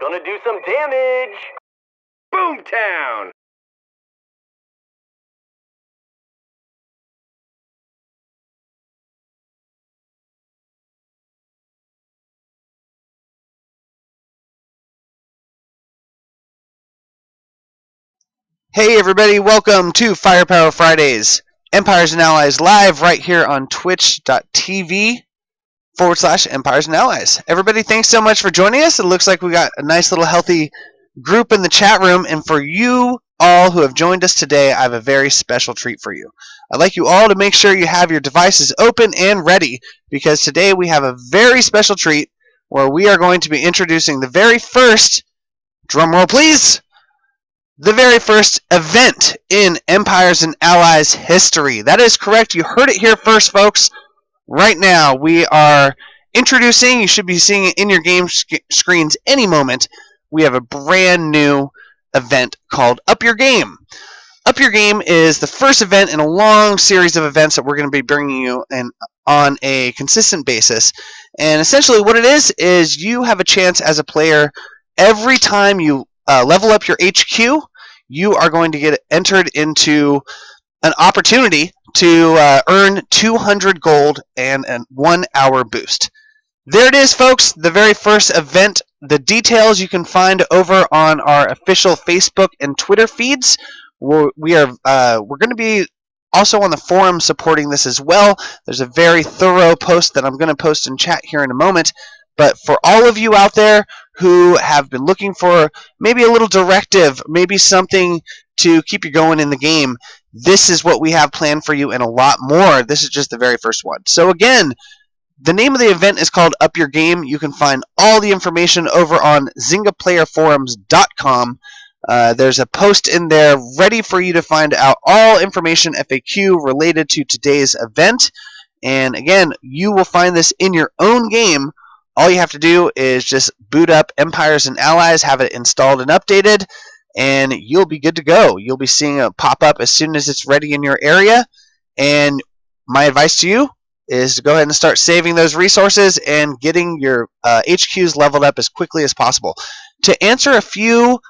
Gonna do some damage! Boomtown! Hey everybody, welcome to Firepower Fridays, Empires and Allies live right here on twitch.tv/Empires and Allies. Everybody, thanks so much for joining us. It looks like we got a nice little healthy group in the chat room, and for you all who have joined us today, I have a very special treat for you. I'd like you all to make sure you have your devices open and ready, because today we have a very special treat where we are going to be introducing the very first, drumroll please, the very first event in Empires and Allies history. That is correct. You heard it here first, folks. Right now, we are introducing, you should be seeing it in your game screens any moment, we have a brand new event called Up Your Game. Up Your Game is the first event in a long series of events that we're going to be bringing you in on a consistent basis. And essentially what it is you have a chance as a player every time you level up your HQ, you are going to get entered into an opportunity to earn 200 gold and a 1 hour boost. There it is, folks, the very first event. The details you can find over on our official Facebook and Twitter feeds. We're going to be also on the forum supporting this as well. There's a very thorough post that I'm going to post in chat here in a moment. But for all of you out there who have been looking for maybe a little directive, maybe something to keep you going in the game, this is what we have planned for you and a lot more. This is just the very first one. So again, the name of the event is called Up Your Game. You can find all the information over on ZyngaPlayerForums.com. There's a post in there ready for you to find out all information FAQ related to today's event. And again, you will find this in your own game. All you have to do is just boot up Empires and Allies, have it installed and updated, and you'll be good to go. You'll be seeing it pop up as soon as it's ready in your area. And my advice to you is to go ahead and start saving those resources and getting your HQs leveled up as quickly as possible. To answer a few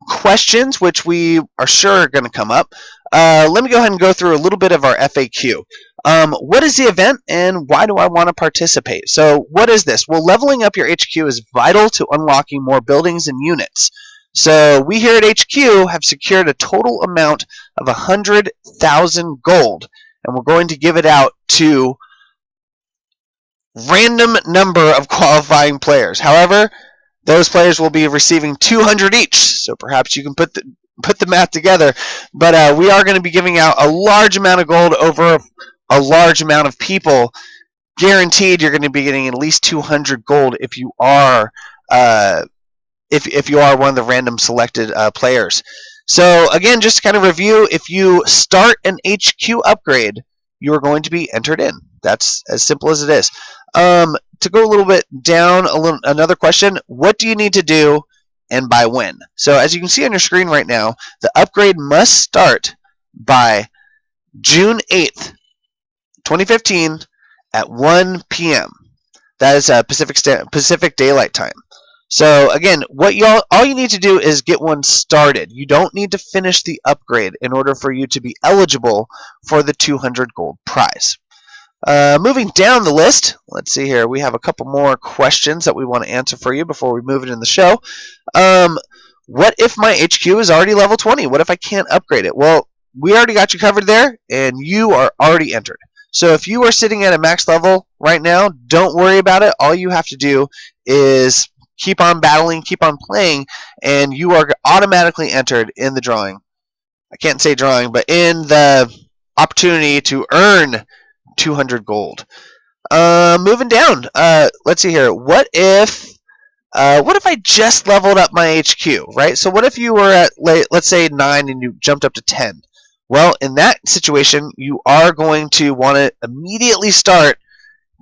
questions, which we are sure are going to come up, let me go ahead and go through a little bit of our FAQ. What is the event and why do I want to participate? So what is this? Well, leveling up your HQ is vital to unlocking more buildings and units. So we here at HQ have secured a total amount of 100,000 gold, and we're going to give it out to random number of qualifying players. However, those players will be receiving 200 each, so perhaps you can put the math together. But we are going to be giving out a large amount of gold over a large amount of people. Guaranteed, you're going to be getting at least 200 gold if you are if you are one of the random selected players. So again, just to kind of review, if you start an HQ upgrade, you are going to be entered in. That's as simple as it is. To go a little bit down, another question: what do you need to do, and by when? So as you can see on your screen right now, the upgrade must start by June 8th, 2015 at 1 p.m. That is Pacific Daylight Time. So again, all you need to do is get one started. You don't need to finish the upgrade in order for you to be eligible for the 200 gold prize. Moving down the list, let's see here. We have a couple more questions that we want to answer for you before we move it in the show. What if my HQ is already level 20? What if I can't upgrade it? Well, we already got you covered there, and you are already entered. So if you are sitting at a max level right now, don't worry about it. All you have to do is keep on battling, keep on playing, and you are automatically entered in the drawing. I can't say drawing, but in the opportunity to earn 200 gold. Moving down, let's see here. What if I just leveled up my HQ, right? So what if you were at, let's say, 9 and you jumped up to 10? Well, in that situation, you are going to want to immediately start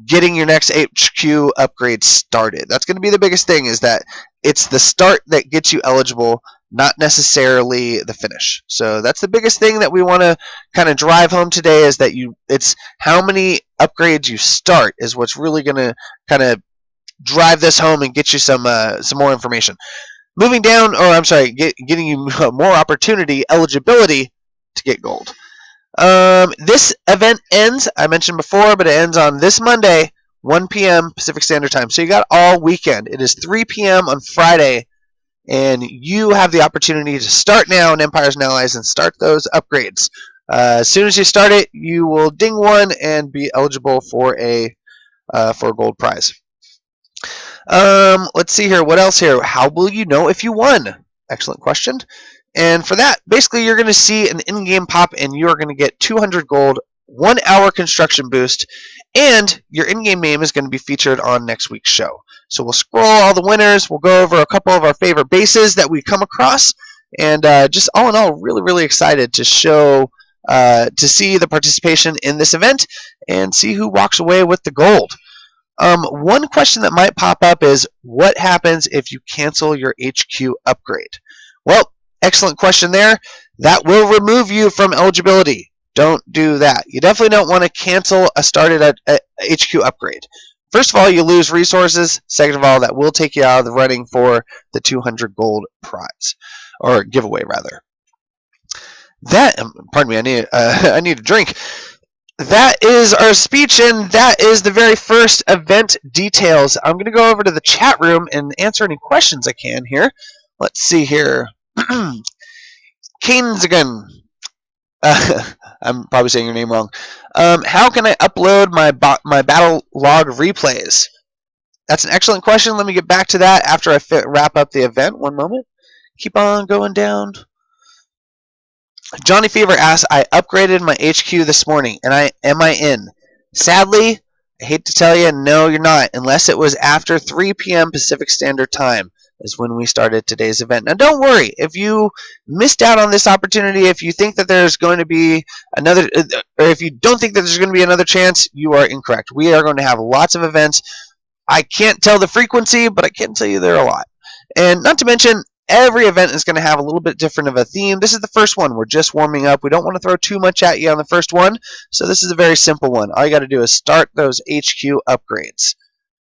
getting your next HQ upgrade started. That's going to be the biggest thing, is that it's the start that gets you eligible, not necessarily the finish. So that's the biggest thing that we want to kind of drive home today, is that it's how many upgrades you start is what's really going to kind of drive this home and get you some more information. moving down, or I'm sorry, getting you more opportunity, eligibility to get gold. This event ends, I mentioned before, but it ends on this Monday, 1 p.m. Pacific Standard Time. So you got all weekend. It is 3 p.m. on Friday, and you have the opportunity to start now in Empires and Allies and start those upgrades. As soon as you start it, you will ding one and be eligible for a gold prize. Let's see here. What else here? How will you know if you won? Excellent question. And for that, basically, you're going to see an in-game pop, and you are going to get 200 gold, 1 hour construction boost, and your in-game name is going to be featured on next week's show. So we'll scroll all the winners. We'll go over a couple of our favorite bases that we come across, and just all in all, really, really excited to show, to see the participation in this event and see who walks away with the gold. One question that might pop up is, what happens if you cancel your HQ upgrade? Well, excellent question there. That will remove you from eligibility. Don't do that. You definitely don't want to cancel a started HQ upgrade. First of all, you lose resources. Second of all, that will take you out of the running for the 200 gold prize, or giveaway rather. That, pardon me, I need a drink. That is our speech, and that is the very first event details. I'm going to go over to the chat room and answer any questions I can here. Let's see here. Kainzagan. I'm probably saying your name wrong. How can I upload my battle log replays? That's an excellent question. Let me get back to that after I wrap up the event. One moment. Keep on going down. Johnny Fever asks, I upgraded my HQ this morning, and am I in? Sadly, I hate to tell you, no, you're not, unless it was after 3 p.m. Pacific Standard Time is when we started today's event. Now, don't worry. If you missed out on this opportunity, if you think that there's going to be another, or if you don't think that there's going to be another chance, you are incorrect. We are going to have lots of events. I can't tell the frequency, but I can tell you there are a lot. And not to mention, every event is going to have a little bit different of a theme. This is the first one. We're just warming up. We don't want to throw too much at you on the first one, so this is a very simple one. All you got to do is start those HQ upgrades.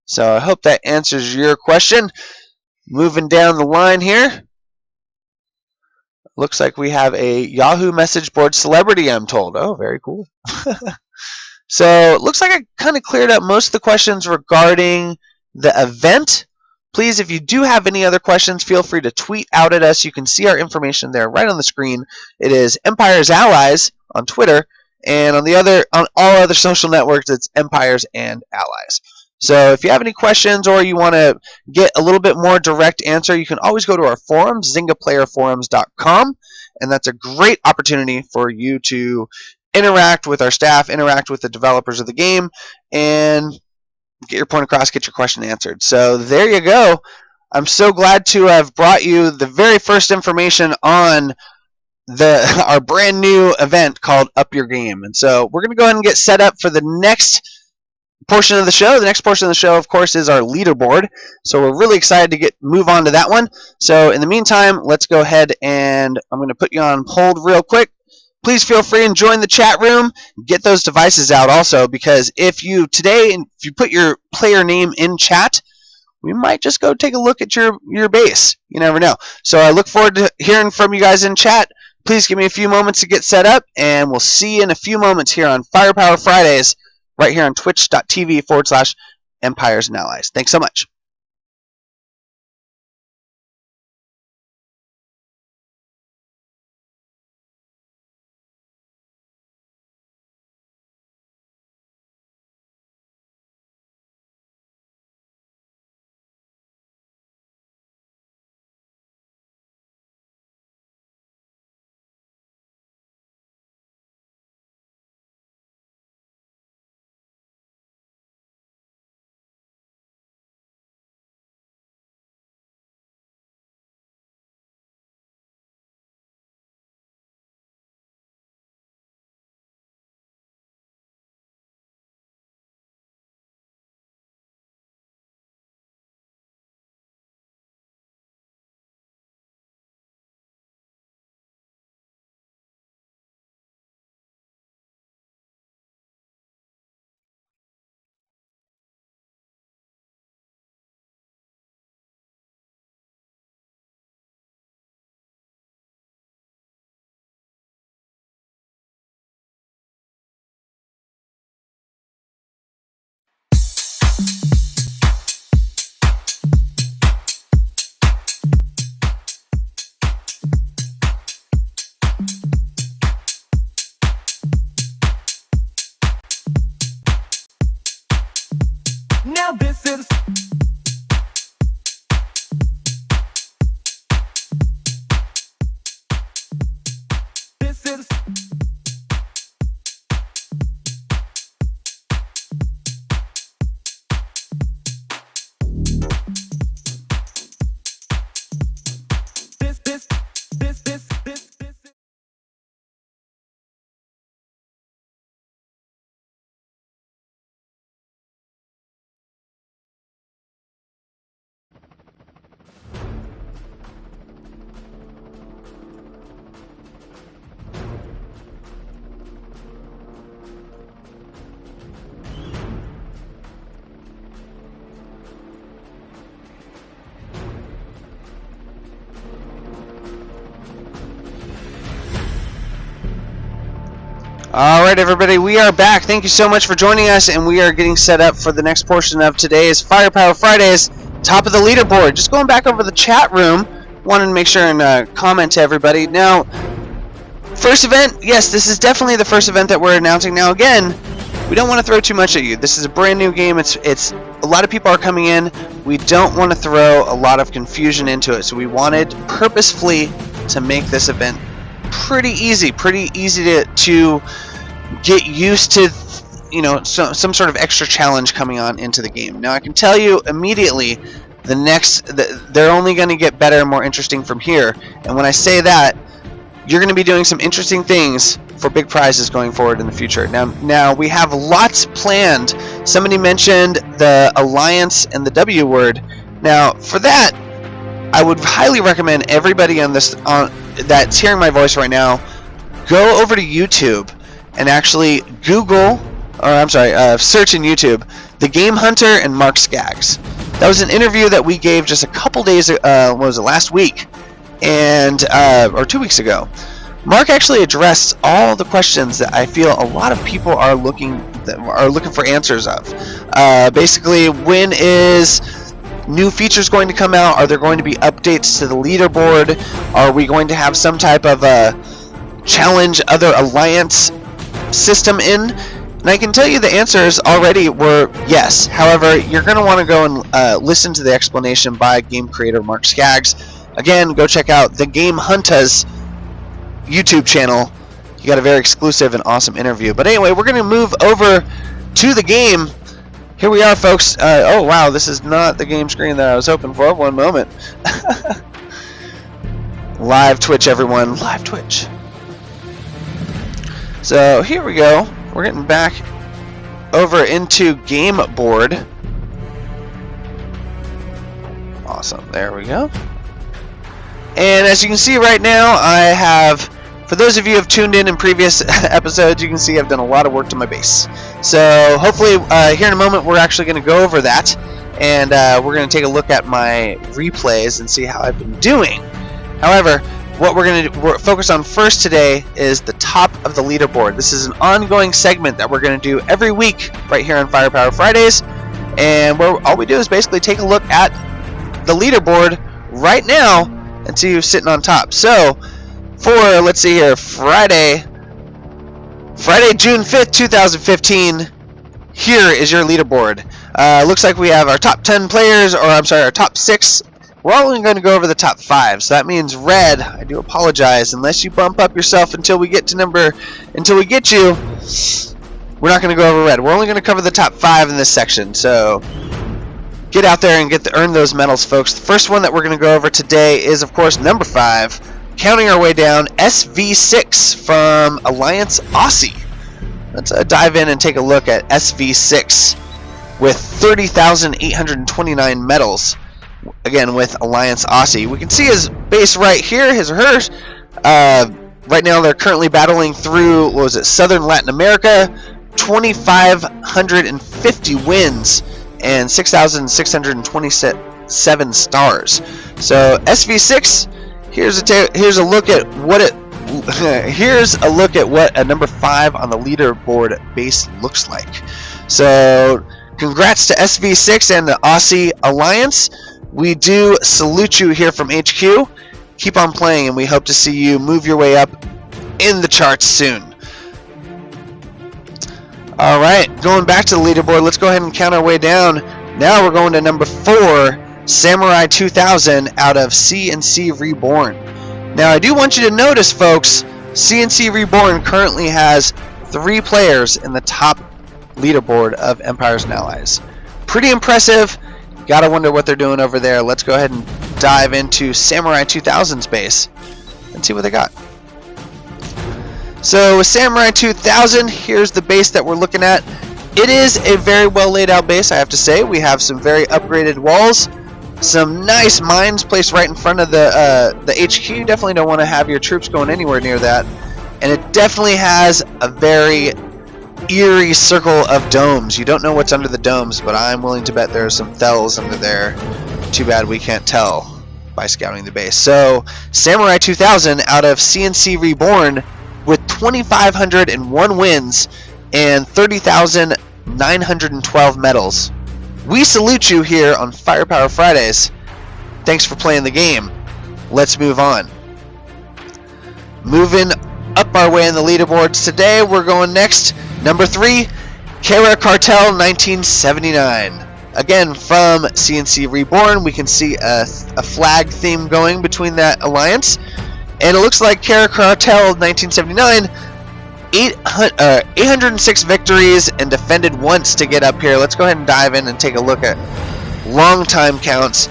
So I hope that answers your question. Moving down the line here. Looks like we have a Yahoo message board celebrity, I'm told. Oh, very cool. So it looks like I kind of cleared up most of the questions regarding the event. Please, if you do have any other questions, feel free to tweet out at us. You can see our information there right on the screen. It is Empires Allies on Twitter, and on all other social networks, it's Empires and Allies. So if you have any questions or you want to get a little bit more direct answer, you can always go to our forums, ZyngaPlayerForums.com, and that's a great opportunity for you to interact with our staff, interact with the developers of the game, and get your point across, get your question answered. So there you go. I'm so glad to have brought you the very first information on our brand new event called Up Your Game. And so we're going to go ahead and get set up for the next portion of the show. The next portion of the show, of course, is our leaderboard. So we're really excited to move on to that one. So in the meantime, let's go ahead and I'm going to put you on hold real quick. Please feel free and join the chat room. Get those devices out also, because if you put your player name in chat, we might just go take a look at your base. You never know. So I look forward to hearing from you guys in chat. Please give me a few moments to get set up, and we'll see you in a few moments here on Firepower Fridays, right here on twitch.tv/Empires and Allies. Thanks so much. Alright everybody, we are back. Thank you so much for joining us, and we are getting set up for the next portion of today's Firepower Fridays, top of the leaderboard. Just going back over the chat room, wanted to make sure and comment to everybody. Now, first event, yes, this is definitely the first event that we're announcing. Now again, we don't want to throw too much at you. This is a brand new game. It's a lot of people are coming in. We don't want to throw a lot of confusion into it, so we wanted purposefully to make this event pretty easy to get used to, you know, some sort of extra challenge coming on into the game. Now I can tell you immediately, they're only going to get better and more interesting from here. And when I say that, you're going to be doing some interesting things for big prizes going forward in the future. Now we have lots planned. Somebody mentioned the Alliance and the W word. Now for that, I would highly recommend everybody that's hearing my voice right now, go over to YouTube and actually search in YouTube The Game Hunter and Mark Skaggs. That was an interview that we gave just a couple days, what was it, last week, and or 2 weeks ago. Mark actually addressed all the questions that I feel a lot of people are looking for answers of. Basically, when is new features going to come out? Are there going to be updates to the leaderboard? Are we going to have some type of challenge other alliance system in? And I can tell you the answers already were yes. However, you're going to want to go and listen to the explanation by game creator Mark Skaggs. Again, go check out the Game Hunters YouTube channel. You got a very exclusive and awesome interview. But anyway, we're going to move over to the game. Here we are, folks. Oh, wow, this is not the game screen that I was hoping for. One moment. Live Twitch, everyone. Live Twitch. So, here we go. We're getting back over into Game Board. Awesome. There we go. And as you can see right now, I have... For those of you who have tuned in previous episodes, you can see I've done a lot of work to my base. So hopefully here in a moment we're actually going to go over that, and we're going to take a look at my replays and see how I've been doing. However, what we're going to focus on first today is the top of the leaderboard. This is an ongoing segment that we're going to do every week right here on Firepower Fridays, and all we do is basically take a look at the leaderboard right now and see who's sitting on top. So for, let's see here, Friday, June 5th, 2015, here is your leaderboard. Looks like we have our top 10 players, or I'm sorry, our top 6. We're only going to go over the top 5, so that means red, I do apologize, unless you bump up yourself until we get you, we're not going to go over red. We're only going to cover the top 5 in this section, so get out there and earn those medals, folks. The first one that we're going to go over today is, of course, number 5. Counting our way down, SV6 from Alliance Aussie. Let's dive in and take a look at SV6 with 30,829 medals. Again, with Alliance Aussie. We can see his base right here, his or hers. Right now they're currently battling through, what was it, Southern Latin America. 2,550 wins and 6,627 stars. So SV6, here's a look at what a number 5 on the leaderboard base looks like. So congrats to SV6 and the Aussie Alliance. We do salute you here from HQ. Keep on playing, and we hope to see you move your way up in the charts soon. Alright, going back to the leaderboard, let's go ahead and count our way down. Now we're going to number 4, Samurai 2000 out of CNC Reborn. Now I do want you to notice, folks, CNC Reborn currently has 3 players in the top leaderboard of Empires and Allies. Pretty impressive. Gotta wonder what they're doing over there. Let's go ahead and dive into Samurai 2000's base and see what they got. So with Samurai 2000, here's the base that we're looking at. It is a very well laid out base, I have to say. We have some very upgraded walls, some nice mines placed right in front of the HQ. You definitely don't want to have your troops going anywhere near that. And it definitely has a very eerie circle of domes. You don't know what's under the domes, but I'm willing to bet there are some Thels under there. Too bad we can't tell by scouting the base. So Samurai 2000 out of CNC Reborn with 2,501 wins and 30,912 medals. We salute you here on Firepower Fridays. Thanks for playing the game. Let's move on. Moving up our way in the leaderboards today, we're going next. Number 3, Kara Cartel 1979. Again, from CNC Reborn, we can see a flag theme going between that alliance. And it looks like Kara Cartel 1979, 806 victories and defended once to get up here. Let's go ahead and dive in and take a look at long time counts.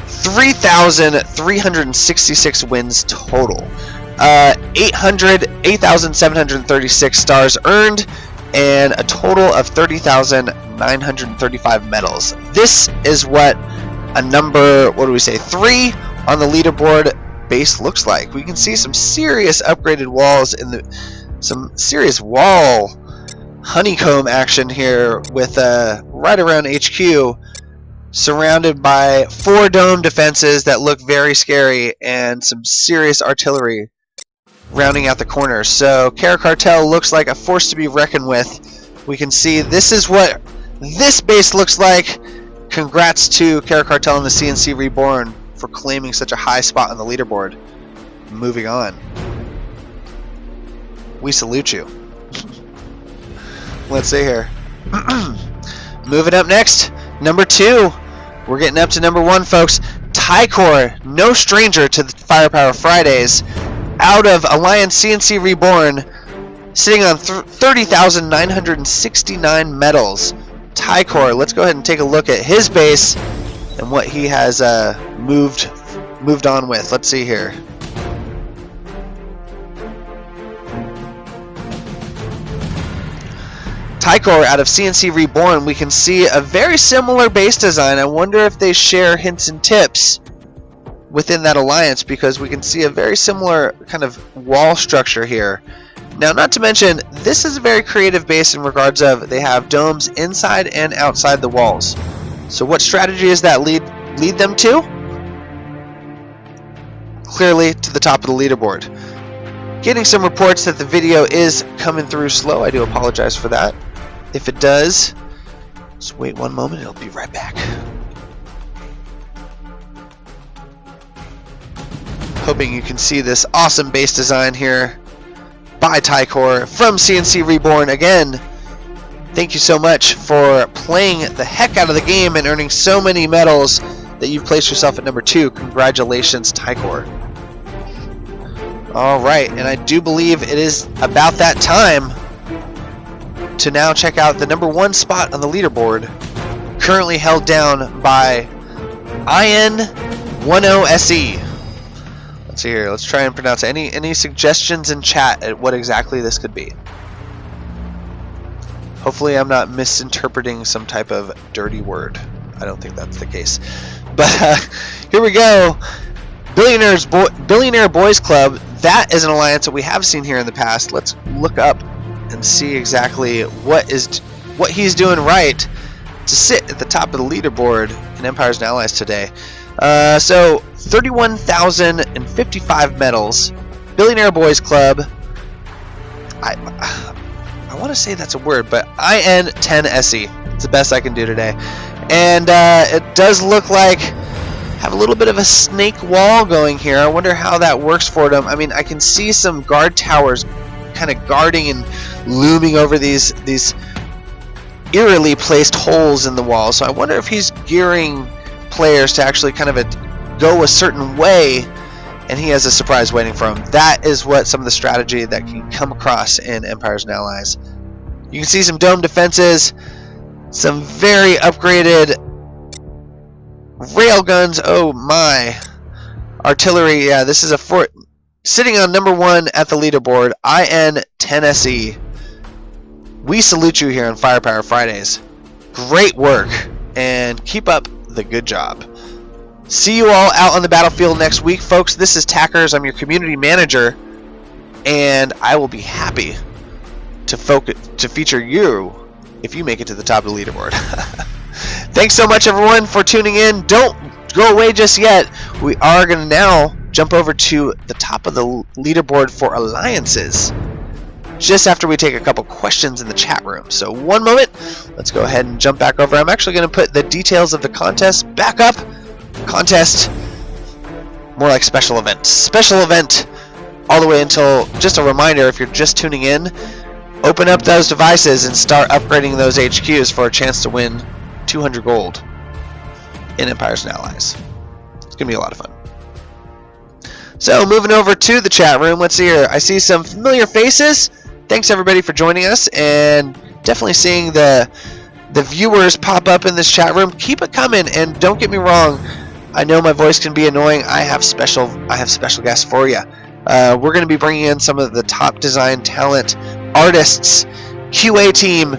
3,366 wins total. 8,736 stars earned, and a total of 30,935 medals. This is what a number, 3 on the leaderboard base looks like. We can see some serious upgraded walls in some serious wall honeycomb action here with right around HQ, surrounded by 4 dome defenses that look very scary and some serious artillery rounding out the corners. So Kara Cartel looks like a force to be reckoned with. We can see this is what this base looks like. Congrats to Kara Cartel and the CNC Reborn for claiming such a high spot on the leaderboard. Moving on. We salute you. Let's see here. Moving up next, number 2. We're getting up to number 1, folks. Tycor, no stranger to the Firepower Fridays. Out of Alliance CNC Reborn, sitting on 30,969 medals. Tycor, let's go ahead and take a look at his base and what he has moved on with. Let's see here. Tycor out of CNC Reborn, we can see a very similar base design. I wonder if they share hints and tips within that alliance, because we can see a very similar kind of wall structure here. Now, not to mention, this is a very creative base in regards of they have domes inside and outside the walls. So what strategy does that lead them to? Clearly to the top of the leaderboard. Getting some reports that the video is coming through slow. I do apologize for that. If it does, just wait one moment, it'll be right back. Hoping you can see this awesome base design here by Tycor from CNC Reborn. Again, thank you so much for playing the heck out of the game and earning so many medals that you've placed yourself at number 2. Congratulations, Tycor. Alright, and I do believe it is about that time to now check out the number 1 spot on the leaderboard, currently held down by IN10SE. Let's see here. Let's try and pronounce it. Any suggestions in chat at what exactly this could be? Hopefully I'm not misinterpreting some type of dirty word. I don't think that's the case. But here we go. Billionaire Boys Club. That is an alliance that we have seen here in the past. Let's look up and see exactly what he's doing right to sit at the top of the leaderboard in Empires and Allies today. So 31,055 medals. Billionaire Boys Club. I want to say that's a word, but IN10SE. It's the best I can do today. And it does look like have a little bit of a snake wall going here. I wonder how that works for them. I mean, I can see some guard towers kind of guarding and looming over these eerily placed holes in the wall. So I wonder if he's gearing players to actually kind of go a certain way, and he has a surprise waiting for him. That is what some of the strategy that can come across in Empires and Allies. You can see some dome defenses, some very upgraded railguns. Oh my. Artillery. Yeah, this is a fort sitting on number 1 at the leaderboard, IN10SE. We salute you here on Firepower Fridays. Great work, and keep up the good job. See you all out on the battlefield next week, folks. This is Tackers. I'm your community manager, and I will be happy to feature you if you make it to the top of the leaderboard. Thanks so much, everyone, for tuning in. Don't go away just yet. We are going to now jump over to the top of the leaderboard for alliances. just after we take a couple questions in the chat room. So one moment, let's go ahead and jump back over. I'm actually going to put the details of the contest back up. Contest, more like special event. Special event all the way until, just a reminder, if you're just tuning in, open up those devices and start upgrading those HQs for a chance to win 200 gold in Empires and Allies. It's going to be a lot of fun. So moving over to the chat room, let's see here. I see some familiar faces. Thanks everybody for joining us, and definitely seeing the viewers pop up in this chat room. Keep it coming, and don't get me wrong, I know my voice can be annoying. I have special guests for you. We're going to be bringing in some of the top design talent, artists, QA team.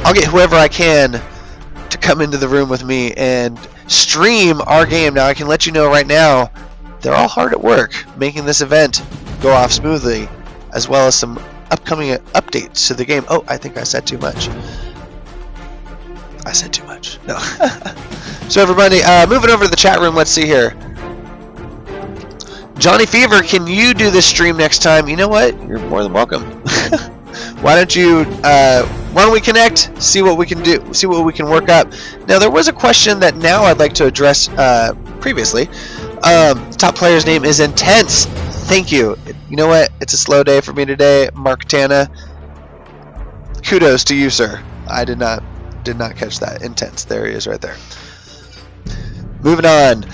I'll get whoever I can to come into the room with me and stream our game. Now I can let you know right now, they're all hard at work making this event go off smoothly, as well as some upcoming updates to the game. Oh, I think I said too much. I said too much. No. So everybody, moving over to the chat room, let's see here. Johnny Fever, can you do this stream next time? You know what? You're more than welcome. Why don't we connect, see what we can do, see what we can work up. Now, there was a question that now I'd like to address previously. Top player's name is Intense. Thank you. You know what? It's a slow day for me today, Mark Tana. Kudos to you, sir. I did not catch that. Intense. There he is right there. Moving on.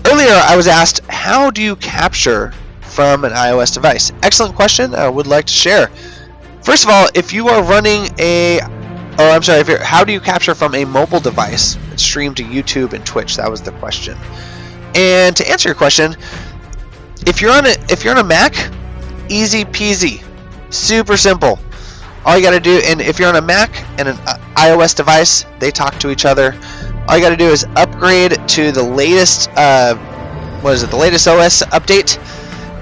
Earlier I was asked, how do you capture from an iOS device? Excellent question. I would like to share. First of all, if you are running how do you capture from a mobile device and stream to YouTube and Twitch? That was the question. And to answer your question, if you're on a Mac, easy peasy, super simple. All you got to do, and if you're on a Mac and an iOS device, they talk to each other. All you got to do is upgrade to the latest, the latest OS update,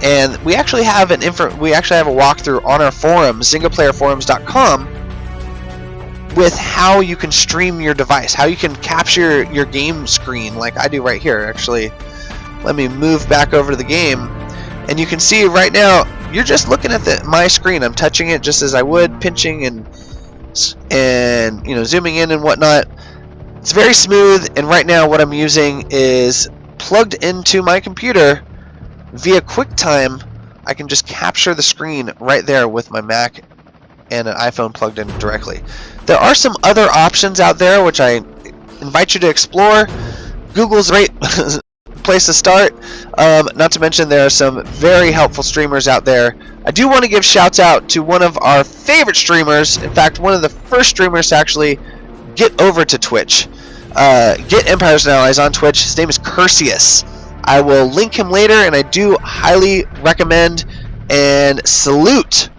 and we actually have a walkthrough on our forum, zingaplayerforums.com, with how you can stream your device, how you can capture your game screen, like I do right here. Actually, let me move back over to the game, and you can see right now you're just looking at my screen. I'm touching it just as I would, pinching and zooming in and whatnot. It's very smooth, and right now what I'm using is plugged into my computer via QuickTime. I can just capture the screen right there with my Mac and an iPhone plugged in directly. There are some other options out there which I invite you to explore. Google's a great place to start. Not to mention there are some very helpful streamers out there. I do want to give shouts out to one of our favorite streamers. In fact, one of the first streamers to actually get over to Twitch. Get Empires and Allies on Twitch. His name is Cursius. I will link him later, and I do highly recommend and salute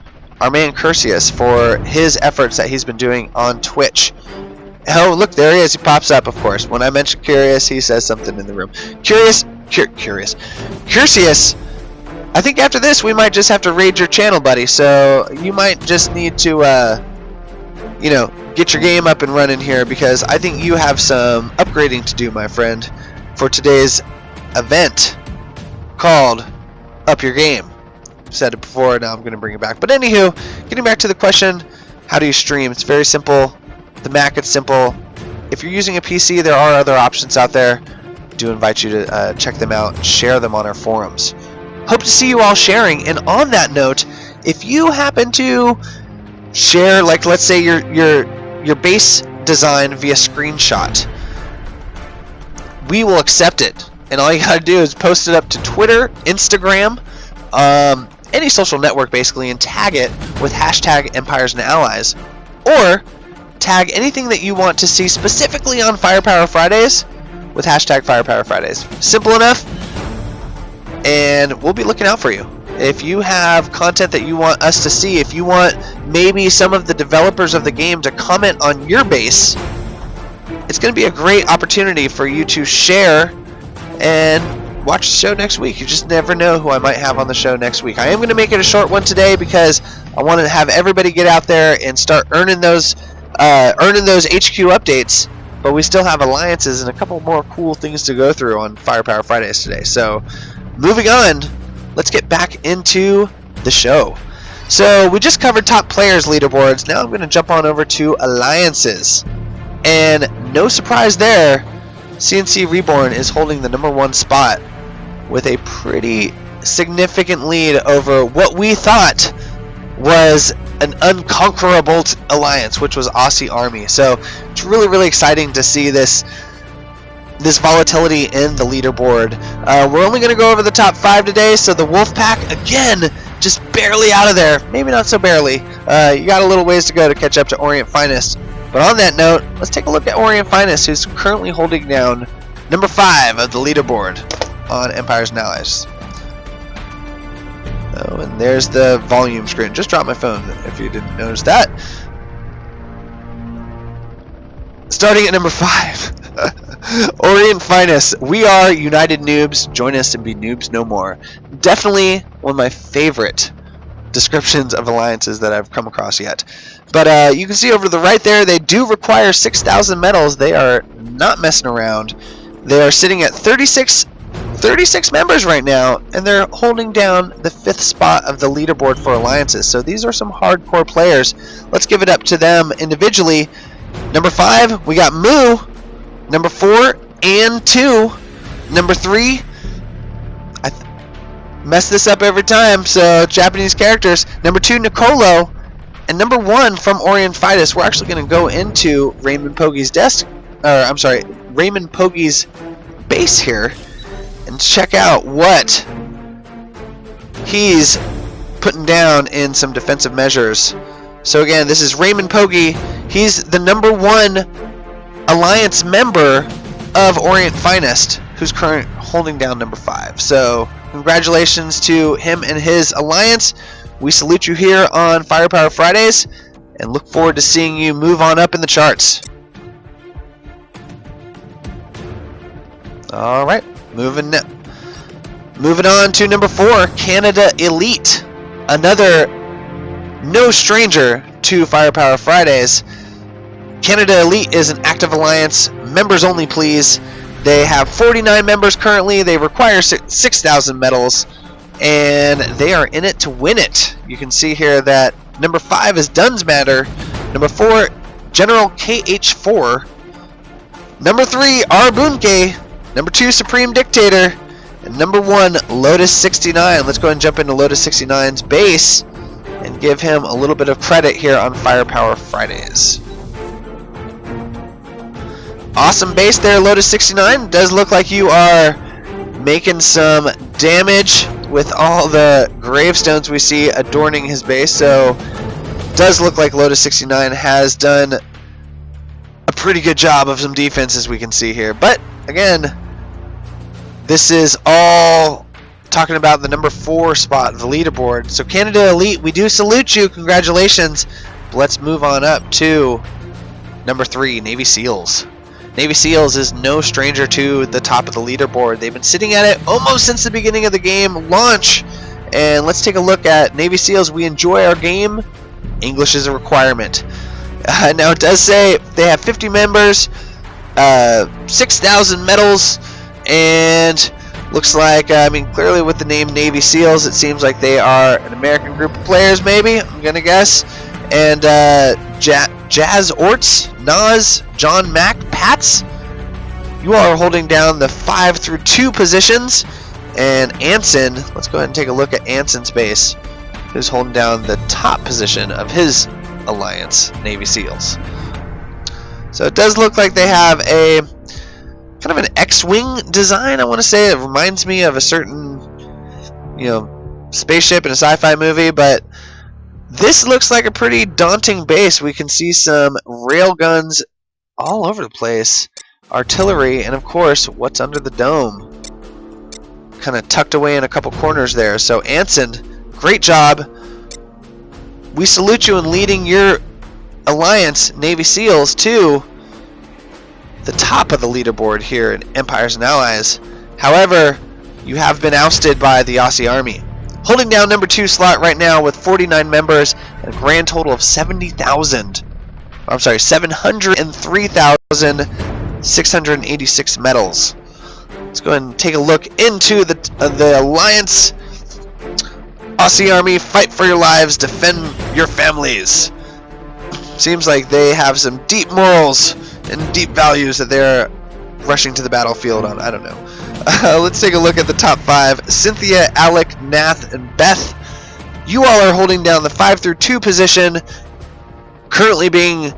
our man Cursius for his efforts that he's been doing on Twitch. Oh, look, there he is. He pops up, of course. When I mention Curious, he says something in the room. Cursius, I think after this we might just have to raid your channel, buddy. So you might just need to, get your game up and running here, because I think you have some upgrading to do, my friend, for today's event called Up Your Game. I've said it before, now I'm going to bring it back. But anywho, getting back to the question, how do you stream? It's very simple. The Mac, it's simple. If you're using a PC, there are other options out there. I do invite you to check them out and share them on our forums. Hope to see you all sharing. And on that note, if you happen to share, like, let's say your base design via screenshot, we will accept it. And all you gotta do is post it up to Twitter, Instagram, any social network basically, and tag it with hashtag Empires and Allies, or tag anything that you want to see specifically on Firepower Fridays with hashtag Firepower Fridays. Simple enough, and we'll be looking out for you. If you have content that you want us to see, if you want maybe some of the developers of the game to comment on your base, it's going to be a great opportunity for you to share and watch the show next week. You just never know who I might have on the show next week. I am going to make it a short one today because I want to have everybody get out there and start earning those HQ updates, but we still have alliances and a couple more cool things to go through on Firepower Fridays today. So moving on, let's get back into the show. So we just covered top players leaderboards. Now I'm going to jump on over to alliances. And no surprise there, CNC Reborn is holding the #1 spot with a pretty significant lead over what we thought was an unconquerable alliance, which was Aussie Army. So it's really, really exciting to see this volatility in the leaderboard. We're only going to go over the top 5 today, so the Wolfpack, again, just barely out of there. Maybe not so barely. You got a little ways to go to catch up to Orient Finest. But on that note, let's take a look at Orient Finest, who's currently holding down #5 of the leaderboard on Empires and Allies. Oh, and there's the volume screen. Just dropped my phone if you didn't notice that. Starting at #5. Orient Finest. We are United Noobs. Join us and be noobs no more. Definitely one of my favorite descriptions of alliances that I've come across yet. But you can see over to the right there, they do require 6,000 medals. They are not messing around. They are sitting at 36 members right now, and they're holding down the 5th spot of the leaderboard for alliances. So these are some hardcore players. Let's give it up to them individually. #5, we got Moo. #4, and 2. #3, I mess this up every time, so Japanese characters. #2, Nicolo. And #1 from Orient Finest. We're actually going to go into Raymond Pogge's Raymond Pogge's base here and check out what he's putting down in some defensive measures. So again, this is Raymond Pogge. He's the #1 alliance member of Orient Finest, who's currently holding down #5. So congratulations to him and his alliance. We salute you here on Firepower Fridays and look forward to seeing you move on up in the charts. Alright, moving on to #4, Canada Elite. Another no stranger to Firepower Fridays. Canada Elite is an active alliance, members only please. They have 49 members currently. They require 6,000 medals, and they are in it to win it. You can see here that #5 is Dunsmatter, #4 General KH4, #3 Arbunke, #2 Supreme Dictator, and #1 Lotus 69. Let's go ahead and jump into Lotus 69's base and give him a little bit of credit here on Firepower Fridays. Awesome base there, Lotus 69. Does look like you are making some damage with all the gravestones we see adorning his base. So does look like Lotus 69 has done a pretty good job of some defense, as we can see here. But again, this is all talking about the #4 spot of the leaderboard. So Canada Elite, we do salute you. Congratulations. But let's move on up to #3, Navy SEALs. Navy SEALs is no stranger to the top of the leaderboard. They've been sitting at it almost since the beginning of the game launch. And let's take a look at Navy SEALs. We enjoy our game. English is a requirement. Now it does say they have 50 members, 6,000 medals, and looks like, clearly with the name Navy SEALs, it seems like they are an American group of players, maybe, I'm going to guess. And Jazz Orts, Nas, John Mack, Pats, you all are holding down the 5 through 2 positions. And Anson, let's go ahead and take a look at Anson's base, who's holding down the top position of his alliance, Navy SEALs. So it does look like they have a kind of an X-Wing design, I want to say. It reminds me of a certain, spaceship in a sci-fi movie, but this looks like a pretty daunting base. We can see some railguns all over the place, artillery, and of course, what's under the dome. Kind of tucked away in a couple corners there. So Anson, great job. We salute you in leading your alliance, Navy SEALs, to the top of the leaderboard here in Empires and Allies. However, you have been ousted by the Aussie Army. Holding down #2 slot right now with 49 members and a grand total of 703,686 medals. Let's go ahead and take a look into the alliance Aussie Army, fight for your lives, defend your families. Seems like they have some deep morals and deep values that they're rushing to the battlefield on. I don't know. Let's take a look at the top 5. Cynthia, Alec, Nath, and Beth. You all are holding down the 5 through 2 position. Currently being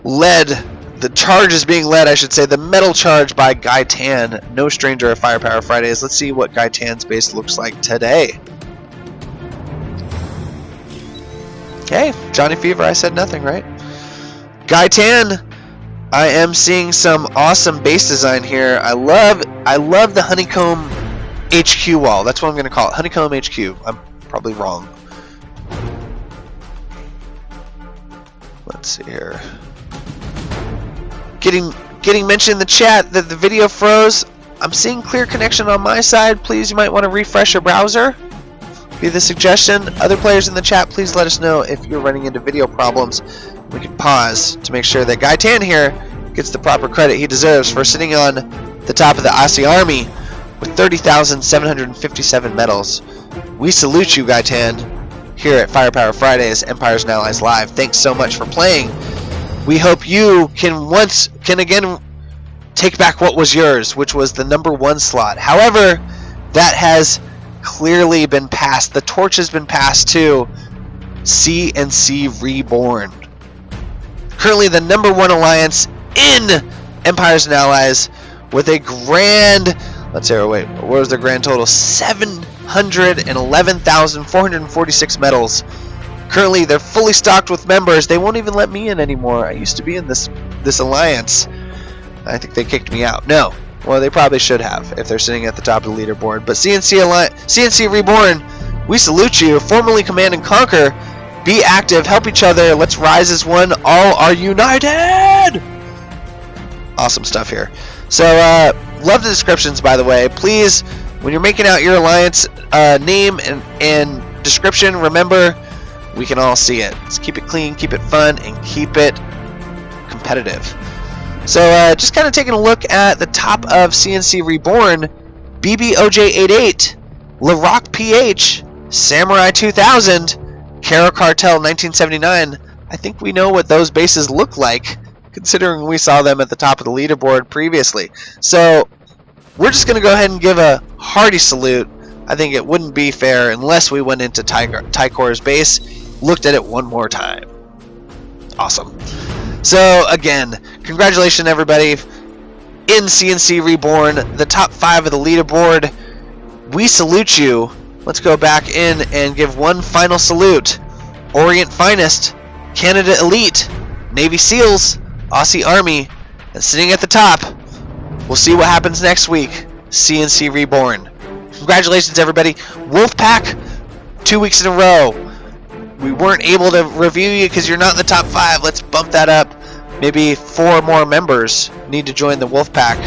led, the charge is being led, I should say, the medal charge by Guy Tan. No stranger of Firepower Fridays. Let's see what Guy Tan's base looks like today. Okay, Johnny Fever, I said nothing, right? Guy Tan, I am seeing some awesome base design here. I love the Honeycomb HQ wall. That's what I'm going to call it, Honeycomb HQ. I'm probably wrong. Let's see here. Getting mentioned in the chat that the video froze. I'm seeing clear connection on my side. Please, you might want to refresh your browser. Be the suggestion. Other players in the chat, please let us know if you're running into video problems. We can pause to make sure that Guy Tan here gets the proper credit he deserves for sitting on the top of the Aussie Army with 30,757 medals. We salute you, Guy Tan, here at Firepower Fridays, Empires and Allies Live. Thanks so much for playing. We hope you can again take back what was yours, which was the #1 slot. However, that has clearly been passed. The torch has been passed to CNC Reborn. Currently the #1 alliance in Empires and Allies with a grand, let's see, wait, what was their grand total? 711,446 medals. Currently they're fully stocked with members. They won't even let me in anymore. I used to be in this alliance. I think they kicked me out. No. Well, they probably should have if they're sitting at the top of the leaderboard. But CNC Reborn, we salute you. Formerly Command and Conquer. Be active. Help each other. Let's rise as one. All are united. Awesome stuff here. So, love the descriptions, by the way. Please, when you're making out your alliance name and description, remember, we can all see it. Let's keep it clean, keep it fun, and keep it competitive. So just kind of taking a look at the top of CNC Reborn, BBOJ88, LaRock PH, Samurai 2000, Kara Cartel 1979. I think we know what those bases look like, considering we saw them at the top of the leaderboard previously. So we're just going to go ahead and give a hearty salute. I think it wouldn't be fair unless we went into Tycor's base, looked at it one more time. Awesome. So again, congratulations everybody in CNC Reborn, the top 5 of the leaderboard. We salute you. Let's go back in and give one final salute. Orient Finest, Canada Elite, Navy SEALs, Aussie Army, and sitting at the top, we'll see what happens next week, CNC Reborn. Congratulations everybody. Wolfpack, 2 weeks in a row. We weren't able to review you because you're not in the top 5. Let's bump that up. Maybe 4 more members need to join the Wolfpack.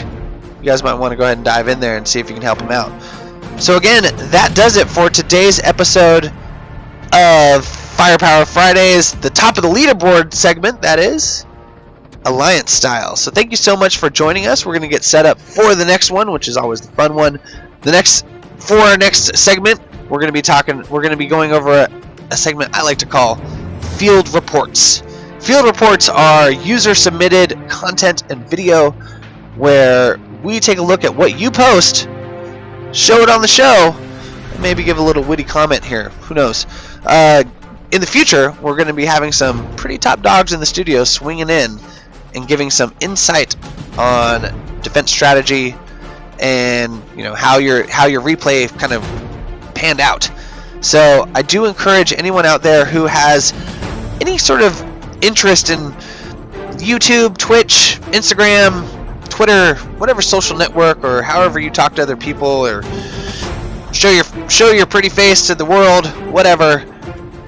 You guys might want to go ahead and dive in there and see if you can help them out. So again, that does it for today's episode of Firepower Fridays, the top of the leaderboard segment, that is, Alliance style. So thank you so much for joining us. We're going to get set up for the next one, which is always the fun one. For our next segment, we're going to be going over a segment I like to call Field Reports. Field Reports are user-submitted content and video where we take a look at what you post, show it on the show, and maybe give a little witty comment here. Who knows? In the future, we're going to be having some pretty top dogs in the studio swinging in and giving some insight on defense strategy and how your replay kind of panned out. So I do encourage anyone out there who has any sort of interest in YouTube, Twitch, Instagram, Twitter, whatever social network, or however you talk to other people, or show your pretty face to the world, whatever,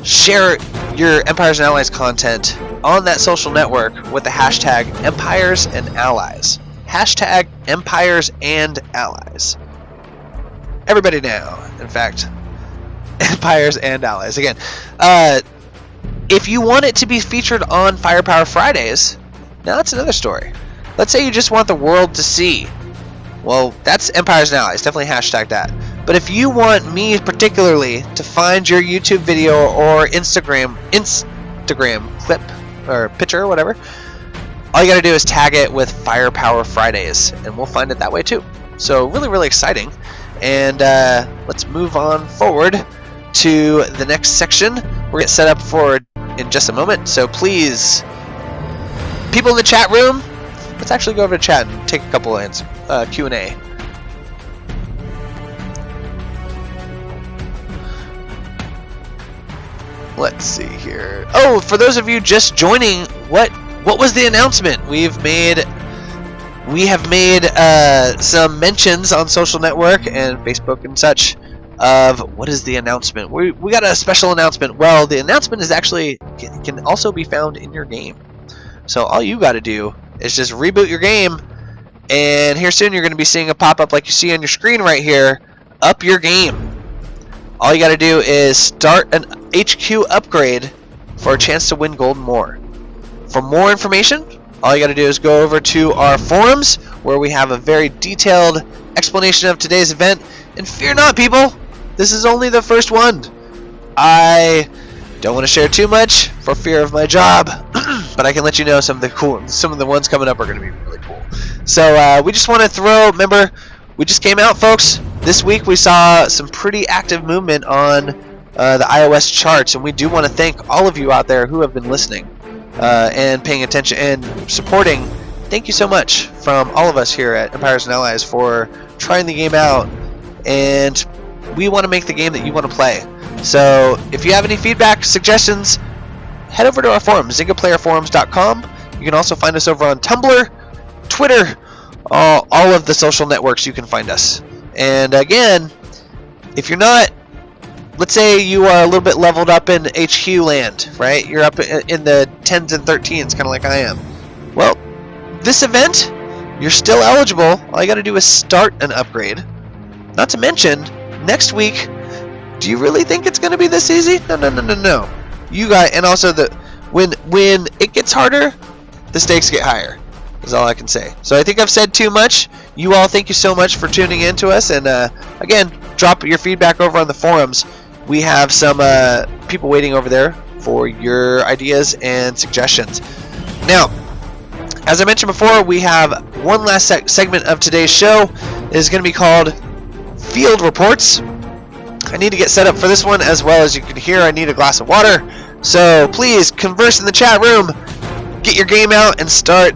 share your Empires and Allies content on that social network with the hashtag Empires and Allies. Hashtag Empires and Allies. Everybody now, in fact, Empires and Allies. Again, if you want it to be featured on Firepower Fridays, now that's another story. Let's say you just want the world to see. Well, that's Empires and Allies. Definitely hashtag that. But if you want me particularly to find your YouTube video or Instagram clip or picture or whatever, all you gotta do is tag it with Firepower Fridays, and we'll find it that way too. So really, really exciting. And let's move on forward to the next section. We're gonna set up for in just a moment. So please, people in the chat room, let's actually go over to chat and take a couple of Q&A. Let's see here. Oh, for those of you just joining, what was the announcement? We have made some mentions on social network and Facebook and such of what is the announcement. We got a special announcement. Well, the announcement is actually can also be found in your game. So all you got to do is just reboot your game, and here soon you're going to be seeing a pop-up like you see on your screen right here. Up your game. All you got to do is start an HQ upgrade for a chance to win gold more. For more information, all you got to do is go over to our forums where we have a very detailed explanation of today's event. And fear not, people, this is only the first one. I don't want to share too much for fear of my job, but I can let you know some of the ones coming up are going to be really cool. So we just want to remember, we just came out, folks. This week we saw some pretty active movement on the iOS charts, and we do want to thank all of you out there who have been listening and paying attention and supporting. Thank you so much from all of us here at Empires and Allies for trying the game out, and we want to make the game that you want to play. So if you have any feedback, suggestions, head over to our forum, zingaplayerforums.com. You can also find us over on Tumblr, Twitter, all of the social networks you can find us. And again, if you're not, let's say you are a little bit leveled up in HQ land, right? You're up in the 10s and 13s, kind of like I am. Well, this event, you're still eligible. All you got to do is start an upgrade. Not to mention, next week, do you really think it's going to be this easy? No. You got, and also when it gets harder, the stakes get higher. Is all I can say. So I think I've said too much. You all, thank you so much for tuning in to us. And again, drop your feedback over on the forums. We have some people waiting over there for your ideas and suggestions. Now, as I mentioned before, we have one last segment of today's show. It is going to be called Field Reports. I need to get set up for this one. As well as you can hear, I need a glass of water. So please converse in the chat room. Get your game out and start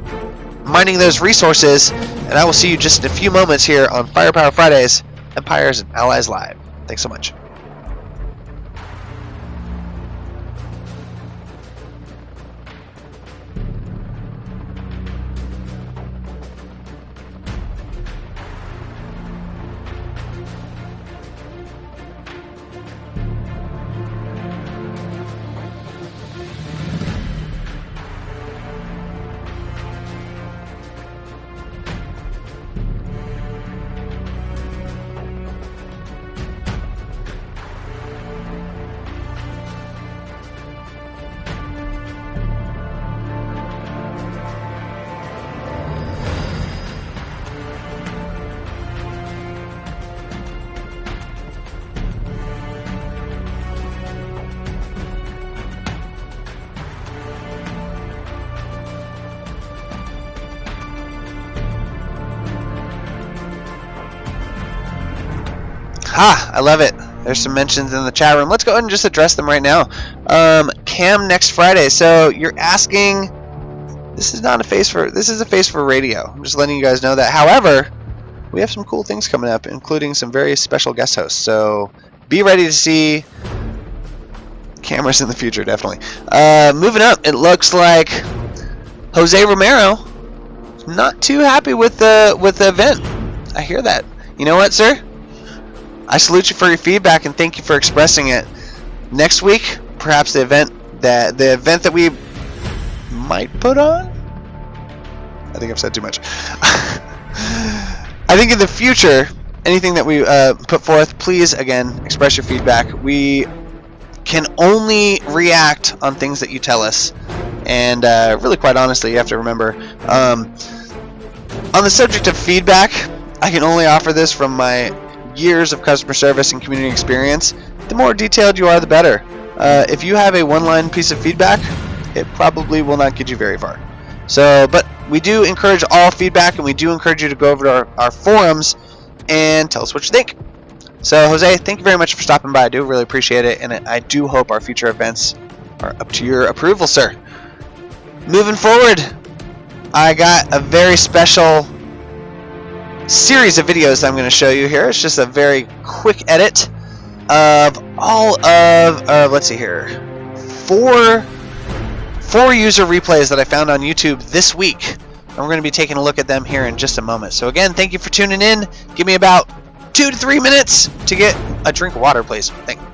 mining those resources, and I will see you just in a few moments here on Firepower Fridays, Empires and Allies Live. Thanks so much. I love it. There's some mentions in the chat room. Let's go ahead and just address them right now. Cam next Friday. So you're asking, this is not a face for, this is a face for radio. I'm just letting you guys know that. However, we have some cool things coming up, including some very special guest hosts. So be ready to see cameras in the future, definitely. Moving up, it looks like Jose Romero not too happy with the event. I hear that. You know what, sir? I salute you for your feedback and thank you for expressing it. Next week, perhaps the event that we might put on. I think I've said too much. I think in the future, anything that we put forth, please again express your feedback. We can only react on things that you tell us, and really, quite honestly, you have to remember. On the subject of feedback, I can only offer this from my years of customer service and community experience, the more detailed you are, the better. If you have a one-line piece of feedback, it probably will not get you very far. So, but we do encourage all feedback, and we do encourage you to go over to our forums and tell us what you think. So, Jose, thank you very much for stopping by. I do really appreciate it, and I do hope our future events are up to your approval, sir. Moving forward, I got a very special series of videos that I'm going to show you here. It's just a very quick edit of all of, let's see here, four user replays that I found on YouTube this week. And we're going to be taking a look at them here in just a moment. So again, thank you for tuning in. Give me about 2 to 3 minutes to get a drink of water, please. Thank you.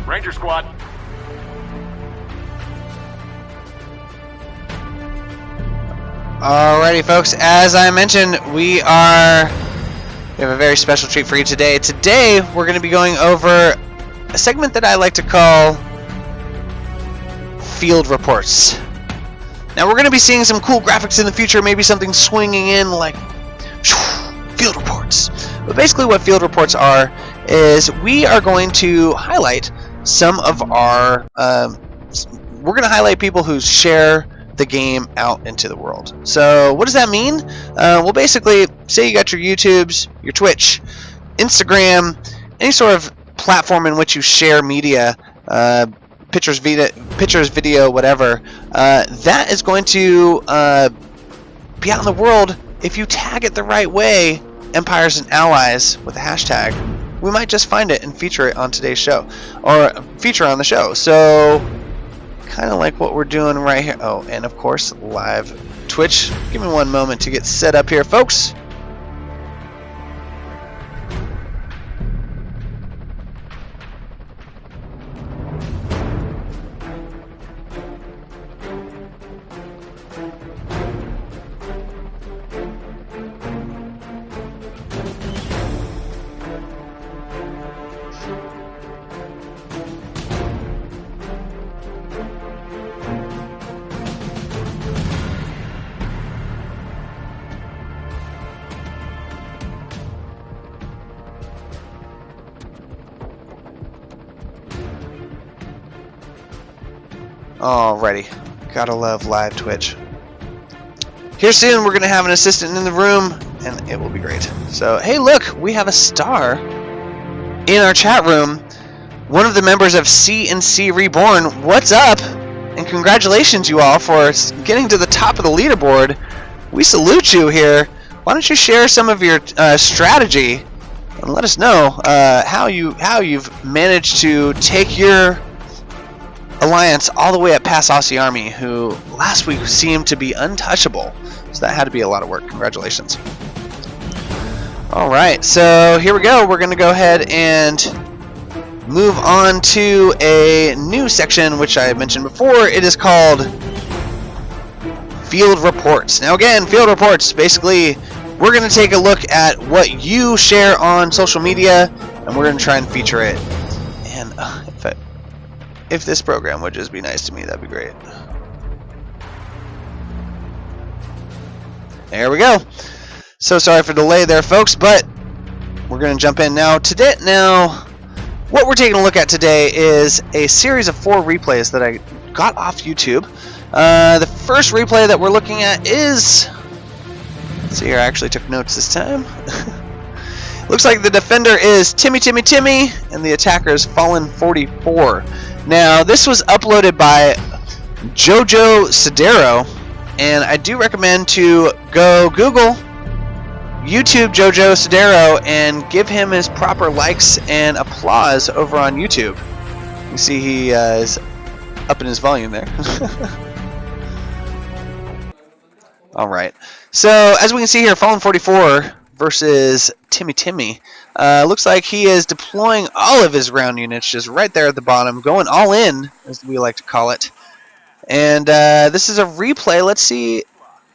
Ranger Squad. Alrighty, folks. As I mentioned, we have a very special treat for you today. Today, we're going to be going over a segment that I like to call Field Reports. Now, we're going to be seeing some cool graphics in the future, maybe something swinging in like Field Reports. But basically what Field Reports are is we are going to highlight some of our, we're going to highlight people who share the game out into the world. So what does that mean? Well, basically, say you got your YouTubes, your Twitch, Instagram, any sort of platform in which you share media, pictures, video, whatever, that is going to be out in the world. If you tag it the right way, Empires and Allies, with a hashtag, we might just find it and feature it on today's show, or feature on the show. So, kind of like what we're doing right here. Oh, and of course, live Twitch. Give me one moment to get set up here, folks. Alrighty, gotta love live Twitch. Here soon we're gonna have an assistant in the room, and it will be great. So, hey, look, we have a star in our chat room. One of the members of C&C Reborn. What's up? And congratulations, you all, for getting to the top of the leaderboard. We salute you here. Why don't you share some of your strategy and let us know how you've managed to take your alliance all the way up past Aussie Army, who last week seemed to be untouchable. So that had to be a lot of work. Congratulations. Alright, so here we go. We're going to go ahead and move on to a new section, which I mentioned before. It is called Field Reports. Now again, Field Reports, basically, we're going to take a look at what you share on social media, and we're going to try and feature it. And if this program would just be nice to me, that'd be great. There we go. So sorry for the delay there, folks, but we're going to jump in now. Now, what we're taking a look at today is a series of 4 replays that I got off YouTube. The first replay that we're looking at is... Let's see here, I actually took notes this time. Looks like the defender is Timmy, and the attacker is Fallen44. Now, this was uploaded by Jojo Sodero, and I do recommend to go Google YouTube Jojo Sodero and give him his proper likes and applause over on YouTube. You see he is up in his volume there. Alright, so as we can see here, Fallen44 versus Timmy. Looks like he is deploying all of his ground units just right there at the bottom, going all in, as we like to call it. And this is a replay. Let's see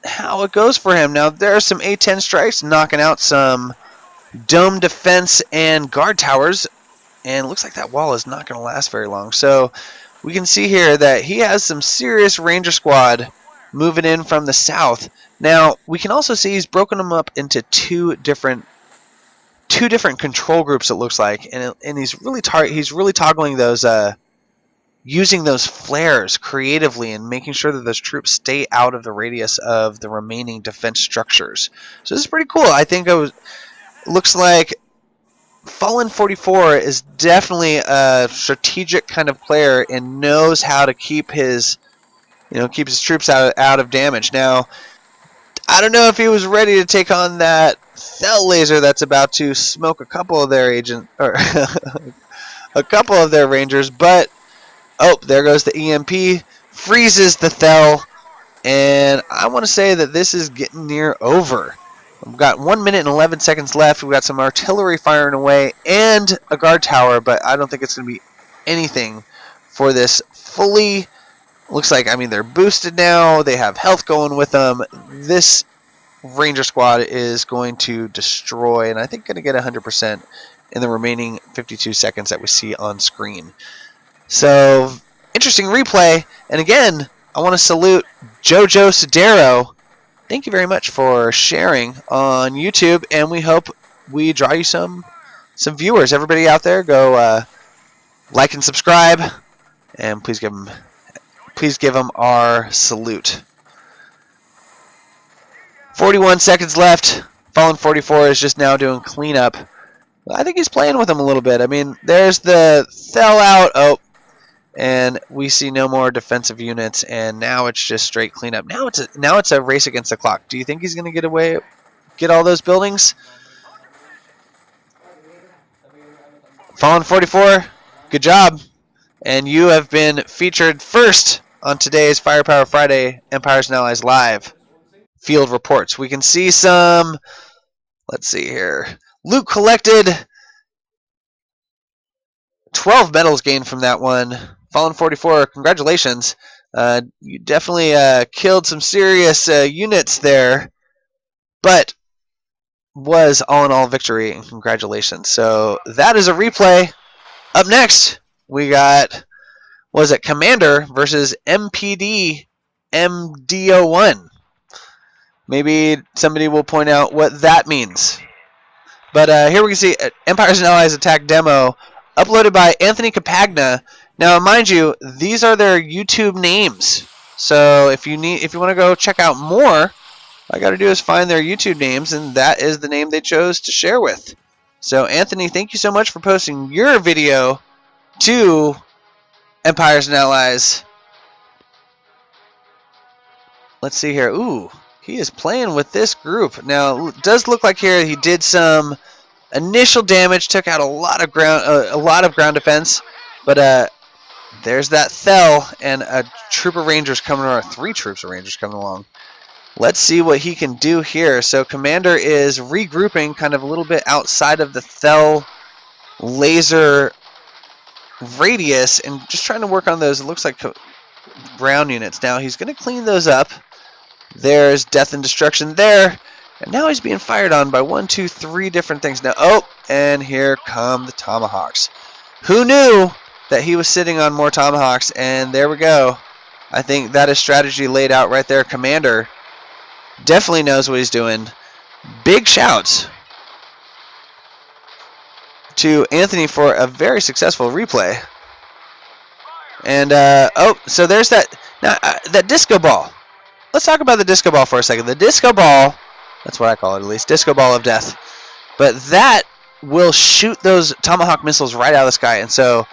how it goes for him. Now, there are some A-10 strikes knocking out some dome defense and guard towers, and it looks like that wall is not going to last very long. So we can see here that he has some serious Ranger squad moving in from the south. Now, we can also see he's broken them up into two different control groups, it looks like, and he's really toggling those, using those flares creatively and making sure that those troops stay out of the radius of the remaining defense structures. So this is pretty cool. I think looks like Fallen44 is definitely a strategic kind of player and knows how to keep his troops out of damage. Now, I don't know if he was ready to take on that Thel laser that's about to smoke a couple of their a couple of their Rangers, but oh, there goes the EMP, freezes the Thel, and I want to say that this is getting near over. We've got 1 minute and 11 seconds left. We've got some artillery firing away and a guard tower, but I don't think it's going to be anything for this fully. Looks like, I mean, they're boosted now. They have health going with them. This Ranger squad is going to destroy, and I think going to get 100% in the remaining 52 seconds that we see on screen. So, interesting replay. And again, I want to salute Jojo Sodero. Thank you very much for sharing on YouTube, and we hope we draw you some viewers. Everybody out there, go like and subscribe, and please give them our salute. 41 seconds left. Fallen44 is just now doing cleanup. I think he's playing with them a little bit. I mean, there's the Thel out. Oh, and we see no more defensive units, and now it's just straight cleanup. Now it's a race against the clock. Do you think he's going to get all those buildings? Fallen44, good job. And you have been featured first on today's Firepower Friday Empires and Allies Live field reports. We can see some, let's see here, loot collected, 12 medals gained from that one. Fallen44, congratulations. You definitely killed some serious units there, but was all in all victory, and congratulations. So that is a replay. Up next, we got, was it Commander versus MPD MDO1. Maybe somebody will point out what that means. But here we can see Empires and Allies Attack demo uploaded by Anthony Capagna. Now, mind you, these are their YouTube names. So if you want to go check out more, all I got to do is find their YouTube names, and that is the name they chose to share with. So Anthony, thank you so much for posting your video to Empires and Allies. Let's see here. Ooh, he is playing with this group. Now, it does look like here he did some initial damage, took out a lot of ground defense, but there's that Thel and a troop of Rangers coming, or 3 troops of Rangers coming along. Let's see what he can do here. So Commander is regrouping kind of a little bit outside of the Thel laser radius and just trying to work on those, it looks like, ground units. Now he's going to clean those up. There's death and destruction there. And now he's being fired on by 1, 2, 3 different things. Now, oh, and here come the Tomahawks. Who knew that he was sitting on more Tomahawks? And there we go. I think that is strategy laid out right there. Commander definitely knows what he's doing. Big shouts to Anthony for a very successful replay. And, oh, so there's that. Now, that disco ball. Let's talk about the disco ball for a second. The disco ball, that's what I call it at least, disco ball of death. But that will shoot those Tomahawk missiles right out of the sky. And so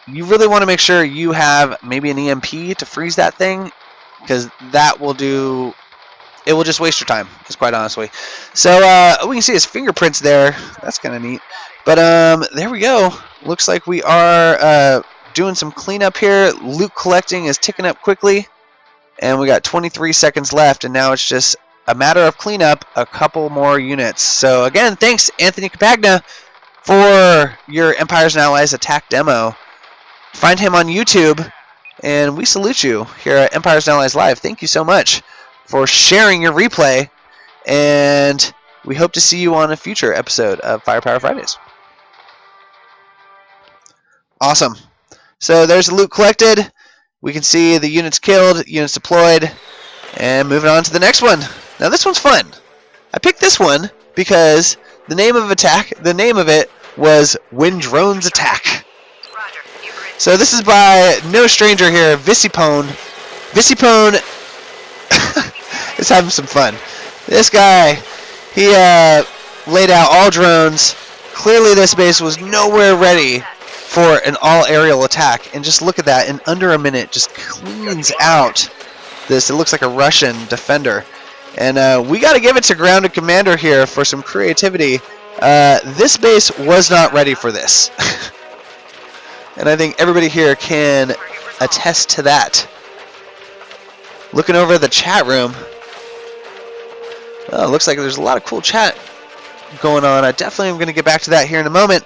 you really want to make sure you have maybe an EMP to freeze that thing, because that will do... It will just waste your time, just quite honestly. So we can see his fingerprints there. That's kind of neat. But there we go. Looks like we are doing some cleanup here. Loot collecting is ticking up quickly. And we got 23 seconds left, and now it's just a matter of cleanup a couple more units. So again, thanks Anthony Capagna for your Empires and Allies attack demo. Find him on YouTube, and we salute you here at Empires and Allies Live. Thank you so much for sharing your replay, and we hope to see you on a future episode of Firepower Fridays. Awesome. So there's the loot collected. We can see the units killed, units deployed, and moving on to the next one. Now this one's fun. I picked this one because the name of it was When Drones Attack. So this is by no stranger here, Visipone. Visipone is having some fun. This guy, he laid out all drones. Clearly this base was nowhere ready for an all-aerial attack. And just look at that, in under a minute, just cleans out this. It looks like a Russian defender. And we got to give it to Grounded Commander here for some creativity. This base was not ready for this. And I think everybody here can attest to that. Looking over the chat room. Oh, looks like there's a lot of cool chat going on. I definitely am going to get back to that here in a moment.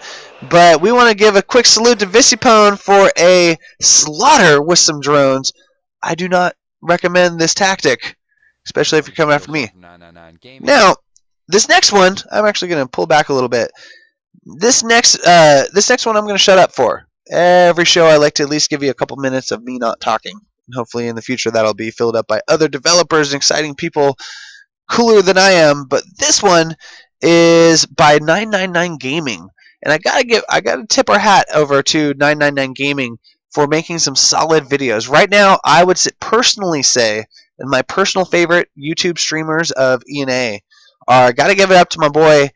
But we want to give a quick salute to Visipone for a slaughter with some drones. I do not recommend this tactic, especially if you're coming after me. Now, this next one, I'm actually going to pull back a little bit. This next one I'm going to shut up for. Every show I like to at least give you a couple minutes of me not talking. And hopefully in the future that'll be filled up by other developers and exciting people cooler than I am. But this one is by 999 Gaming. And I gotta tip our hat over to 999 Gaming for making some solid videos. Right now, I would personally say, and my personal favorite YouTube streamers of E&A are, gotta give it up to my boy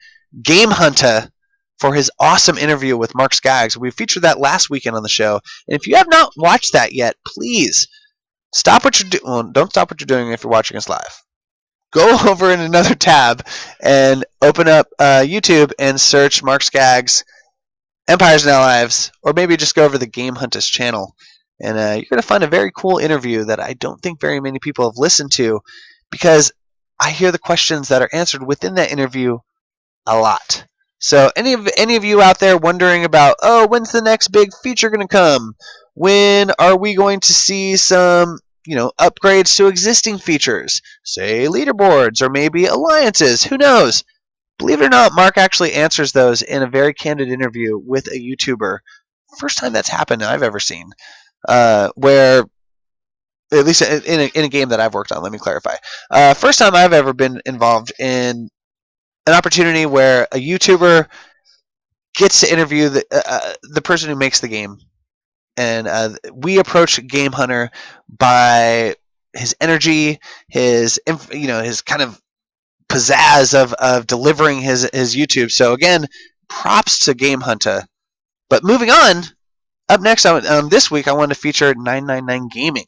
Game Hunter for his awesome interview with Mark Skaggs. We featured that last weekend on the show. And if you have not watched that yet, please stop what you're doing. Well, don't stop what you're doing if you're watching us live. Go over in another tab and open up YouTube and search Mark Skaggs, Empires and Allies, or maybe just go over the Game Hunters channel. And you're going to find a very cool interview that I don't think very many people have listened to, because I hear the questions that are answered within that interview a lot. So any of you out there wondering about, oh, when's the next big feature going to come? When are we going to see some, upgrades to existing features? Say leaderboards or maybe alliances. Who knows? Believe it or not, Mark actually answers those in a very candid interview with a YouTuber. First time that's happened I've ever seen. Where, at least in a game that I've worked on, let me clarify. First time I've ever been involved in an opportunity where a YouTuber gets to interview the person who makes the game. And we approach Game Hunter by his energy, his kind of pizzazz of delivering his YouTube. So again, props to Game Hunter. But moving on, up next this week I wanted to feature 999 Gaming.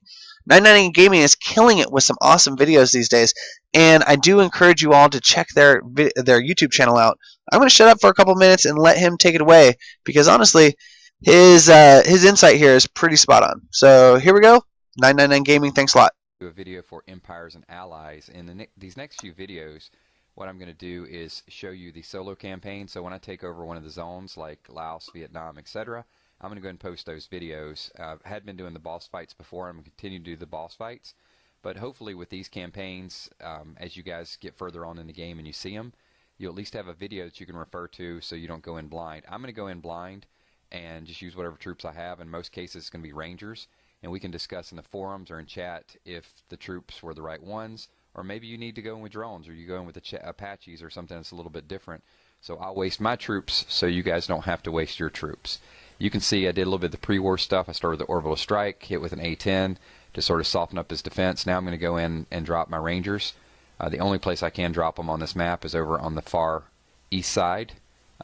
999 Gaming is killing it with some awesome videos these days, and I do encourage you all to check their YouTube channel out. I'm going to shut up for a couple minutes and let him take it away, because honestly, his insight here is pretty spot on. So here we go. 999 Gaming, thanks a lot. A video for Empires and Allies. In these next few videos, what I'm going to do is show you the solo campaign. So when I take over one of the zones like Laos, Vietnam, etc., I'm going to go ahead and post those videos. I had been doing the boss fights before. I'm going to continue to do the boss fights. But hopefully with these campaigns, as you guys get further on in the game and you see them, you'll at least have a video that you can refer to so you don't go in blind. I'm going to go in blind and just use whatever troops I have. In most cases, it's going to be Rangers. And we can discuss in the forums or in chat if the troops were the right ones, or maybe you need to go in with drones, or you go in with the Apaches or something that's a little bit different. So I'll waste my troops so you guys don't have to waste your troops. You can see I did a little bit of the pre-war stuff. I started with the orbital strike, hit with an A-10 to sort of soften up his defense. Now I'm going to go in and drop my Rangers. The only place I can drop them on this map is over on the far east side.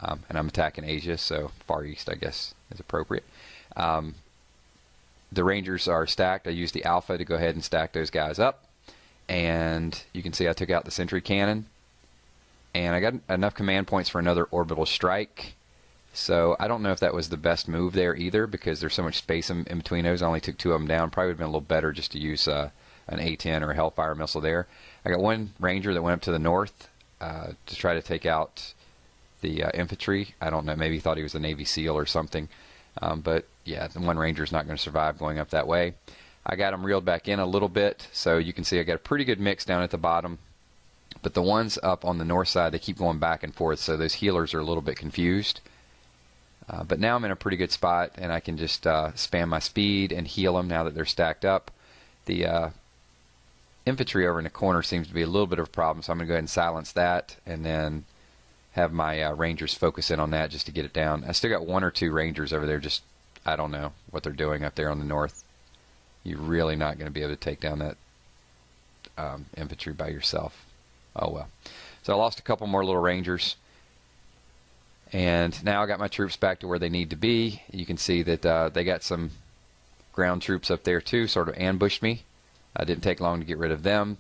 and I'm attacking Asia, so Far East, I guess, is appropriate. The Rangers are stacked. I used the Alpha to go ahead and stack those guys up. And you can see I took out the Sentry Cannon. And I got enough command points for another orbital strike. So I don't know if that was the best move there either, because there's so much space in between those. I only took 2 of them down. Probably would have been a little better just to use an A-10 or a Hellfire missile there. I got one Ranger that went up to the north to try to take out the infantry. I don't know, maybe he thought he was a Navy SEAL or something. But yeah, the one Ranger's not going to survive going up that way. I got them reeled back in a little bit, so you can see I got a pretty good mix down at the bottom. But the ones up on the north side, they keep going back and forth, so those healers are a little bit confused. But now I'm in a pretty good spot, and I can just spam my speed and heal them now that they're stacked up. The infantry over in the corner seems to be a little bit of a problem, so I'm going to go ahead and silence that, and then have my Rangers focus in on that just to get it down. I still got 1 or 2 Rangers over there, just I don't know what they're doing up there on the north. You're really not going to be able to take down that infantry by yourself. Oh well. So I lost a couple more little Rangers. And now I got my troops back to where they need to be. You can see that they got some ground troops up there too, sort of ambushed me. It didn't take long to get rid of them.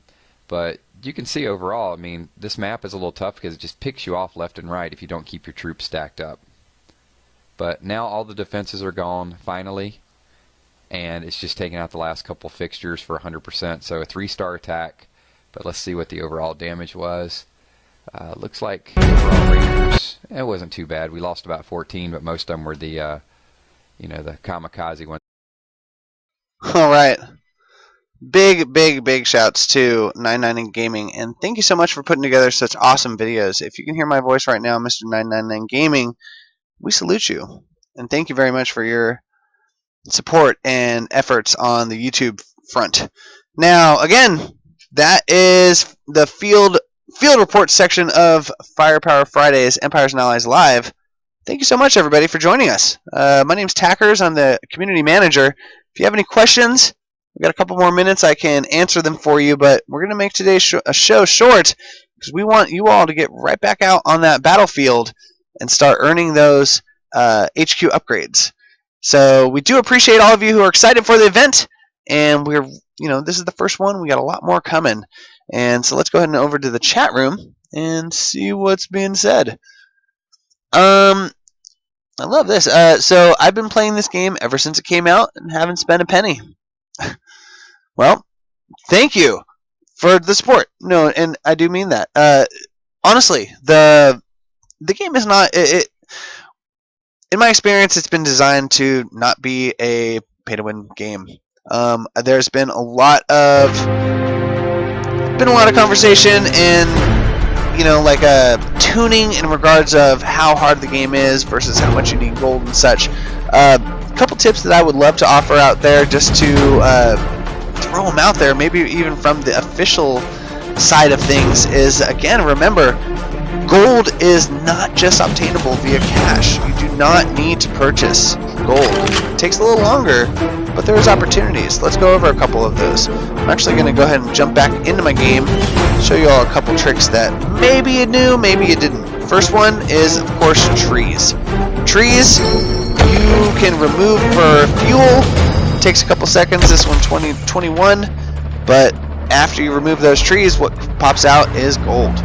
But you can see overall, I mean, this map is a little tough because it just picks you off left and right if you don't keep your troops stacked up. But now all the defenses are gone, finally. And it's just taking out the last couple fixtures for 100%. So a 3-star attack. But let's see what the overall damage was. Looks like overall Rangers, it wasn't too bad. We lost about 14, but most of them were the, the kamikaze ones. All right. Big shouts to 999 Gaming, and thank you so much for putting together such awesome videos. If you can hear my voice right now, Mr. 999 Gaming, we salute you, and thank you very much for your support and efforts on the YouTube front. Now, again, that is the field report section of Firepower Fridays Empires and Allies Live. Thank you so much, everybody, for joining us. My name's Tackers. I'm the community manager. If you have any questions, we've got a couple more minutes. I can answer them for you, but we're going to make today's show short because we want you all to get right back out on that battlefield and start earning those HQ upgrades. So we do appreciate all of you who are excited for the event, and this is the first one. We got a lot more coming. And so let's go ahead and over to the chat room and see what's being said. I love this. So I've been playing this game ever since it came out and haven't spent a penny. Well, thank you for the support. No, and I do mean that. Honestly, the game is not. In my experience, it's been designed to not be a pay-to-win game. There's been a lot of conversation and like tuning in regards of how hard the game is versus how much you need gold and such. A couple tips that I would love to offer out there, just to throw them out there, maybe even from the official side of things, is again, remember, gold is not just obtainable via cash. You do not need to purchase gold. It takes a little longer, but there's opportunities. Let's go over a couple of those. I'm actually going to go ahead and jump back into my game, show you all a couple tricks that maybe you knew, maybe you didn't. First one is, of course, trees. Trees you can remove for fuel. It takes a couple seconds. This one 21, but after you remove those trees, what pops out is gold.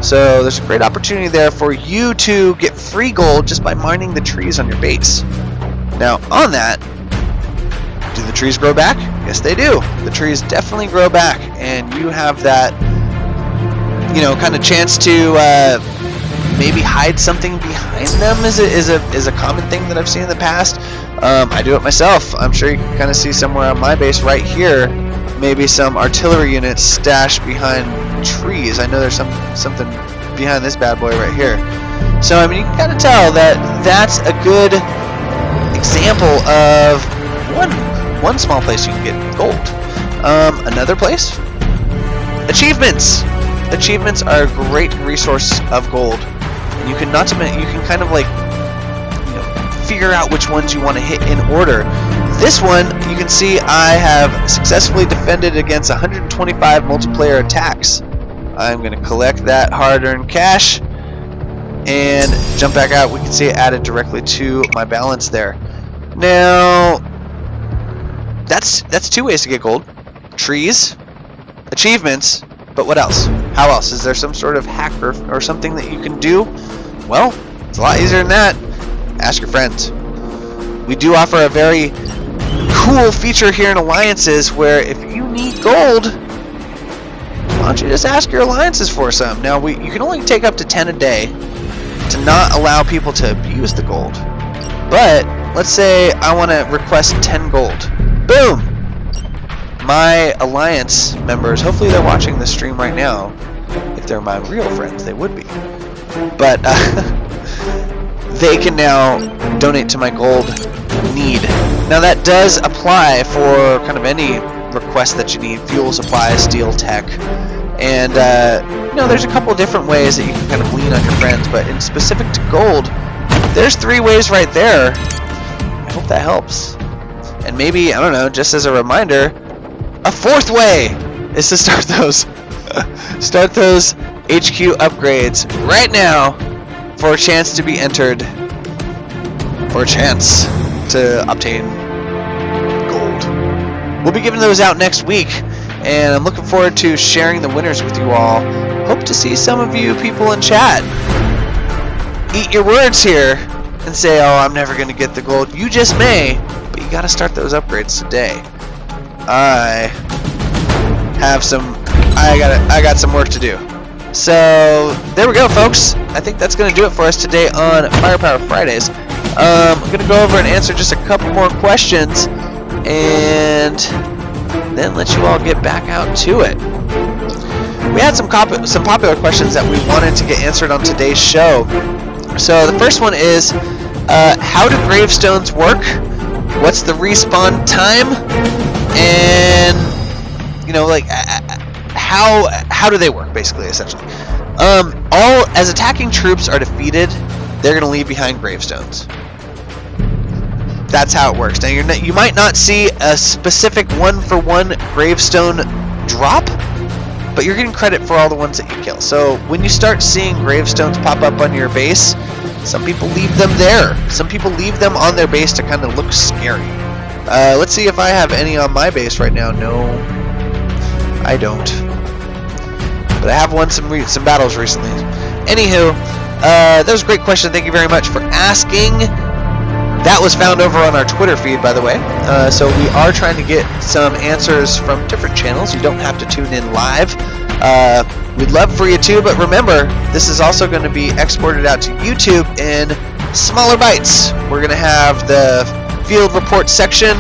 So there's a great opportunity there for you to get free gold just by mining the trees on your base. Now, on that, do the trees grow back? Yes, they do. The trees definitely grow back, and you have that, kind of chance to maybe hide something behind them. Is a common thing that I've seen in the past. I do it myself. I'm sure you can kind of see somewhere on my base right here, maybe some artillery units stashed behind trees. I know there's something behind this bad boy right here. So I mean, you can kind of tell that that's a good example of one small place you can get gold. Another place, achievements. Achievements are a great resource of gold, and you can kind of like figure out which ones you want to hit in order. This one, you can see I have successfully defended against 125 multiplayer attacks. I'm going to collect that hard-earned cash, and jump back out, we can see it added directly to my balance there. Now, that's 2 ways to get gold. Trees, achievements, but what else? How else? Is there some sort of hack or something that you can do? Well, it's a lot easier than that. Ask your friends. We do offer a very cool feature here in Alliances where if you need gold, why don't you just ask your Alliances for some? Now, you can only take up to 10 a day to not allow people to abuse the gold. But let's say I want to request 10 gold. Boom! My Alliance members, hopefully they're watching this stream right now. If they're my real friends, they would be. But they can now donate to my gold need. Now that does apply for kind of any request that you need: fuel supplies, steel, tech, and there's a couple different ways that you can kind of lean on your friends. But in specific to gold, there's 3 ways right there. I hope that helps. And maybe, I don't know, just as a reminder, a 4th way is to start those start those HQ upgrades right now for a chance to be entered, or a chance to obtain gold. We'll be giving those out next week, and I'm looking forward to sharing the winners with you all. Hope to see some of you people in chat eat your words here and say, oh, I'm never going to get the gold. You just may, but you got to start those upgrades today. I got some work to do. So there we go, folks. I think that's going to do it for us today on Firepower Fridays. I'm going to go over and answer just a couple more questions and then let you all get back out to it. We had some popular questions that we wanted to get answered on today's show. So the first one is, how do gravestones work? What's the respawn time? And how do they work, basically, essentially? All as attacking troops are defeated, they're going to leave behind gravestones. That's how it works. Now you might not see a specific 1-for-1 gravestone drop, but you're getting credit for all the ones that you kill. So when you start seeing gravestones pop up on your base, some people leave them there. Some people leave them on their base to kind of look scary. Let's see if I have any on my base right now. No, I don't. But I have won some battles recently. Anywho, that was a great question. Thank you very much for asking. That was found over on our Twitter feed, by the way. So we are trying to get some answers from different channels. You don't have to tune in live. We'd love for you to, but remember, this is also going to be exported out to YouTube in smaller bites. We're going to have the field report section,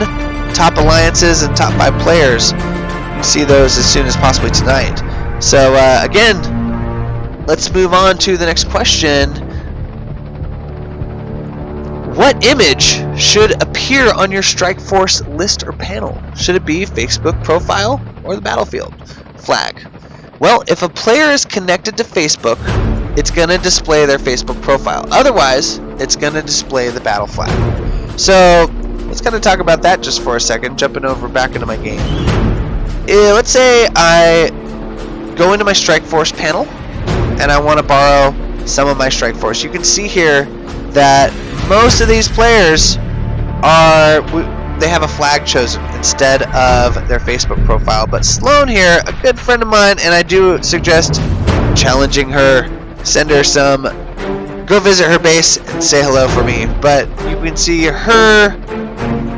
top alliances, and top 5 players. You can see those as soon as possibly tonight. So again, let's move on to the next question. What image should appear on your Strike Force list or panel? Should it be Facebook profile or the battlefield flag? Well, if a player is connected to Facebook, it's going to display their Facebook profile. Otherwise, it's going to display the battle flag. So let's kind of talk about that just for a second, jumping over back into my game. Let's say I go into my Strike Force panel and I want to borrow some of my Strike Force. You can see here that most of these players they have a flag chosen instead of their Facebook profile. But Sloan here, a good friend of mine, and I do suggest challenging her, send her some, go visit her base and say hello for me. But you can see her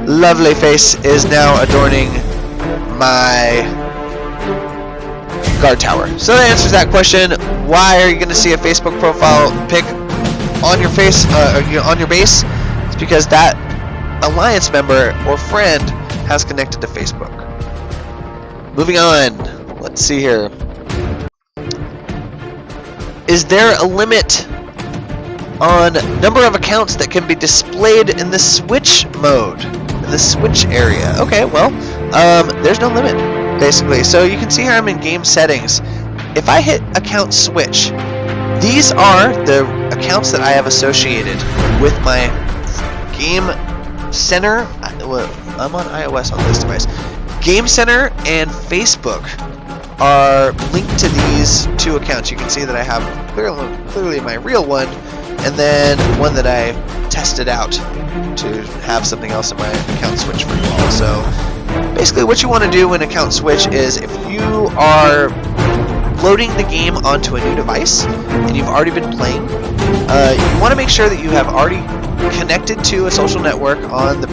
lovely face is now adorning my guard tower. So that answers that question. Why are you going to see a Facebook profile pic on your face, on your base? It's because that alliance member or friend has connected to Facebook. Moving on, let's see here. Is there a limit on number of accounts that can be displayed in the switch mode, in the switch area? Okay, well, there's no limit, basically. So you can see here I'm in game settings. If I hit account switch, these are the accounts that I have associated with my Game Center. I'm on iOS on this device. Game Center and Facebook are linked to these 2 accounts. You can see that I have clearly my real one and then one that I tested out to have something else in my account switch for you all. So basically what you want to do when account switch is if you are loading the game onto a new device and you've already been playing, you want to make sure that you have already connected to a social network on the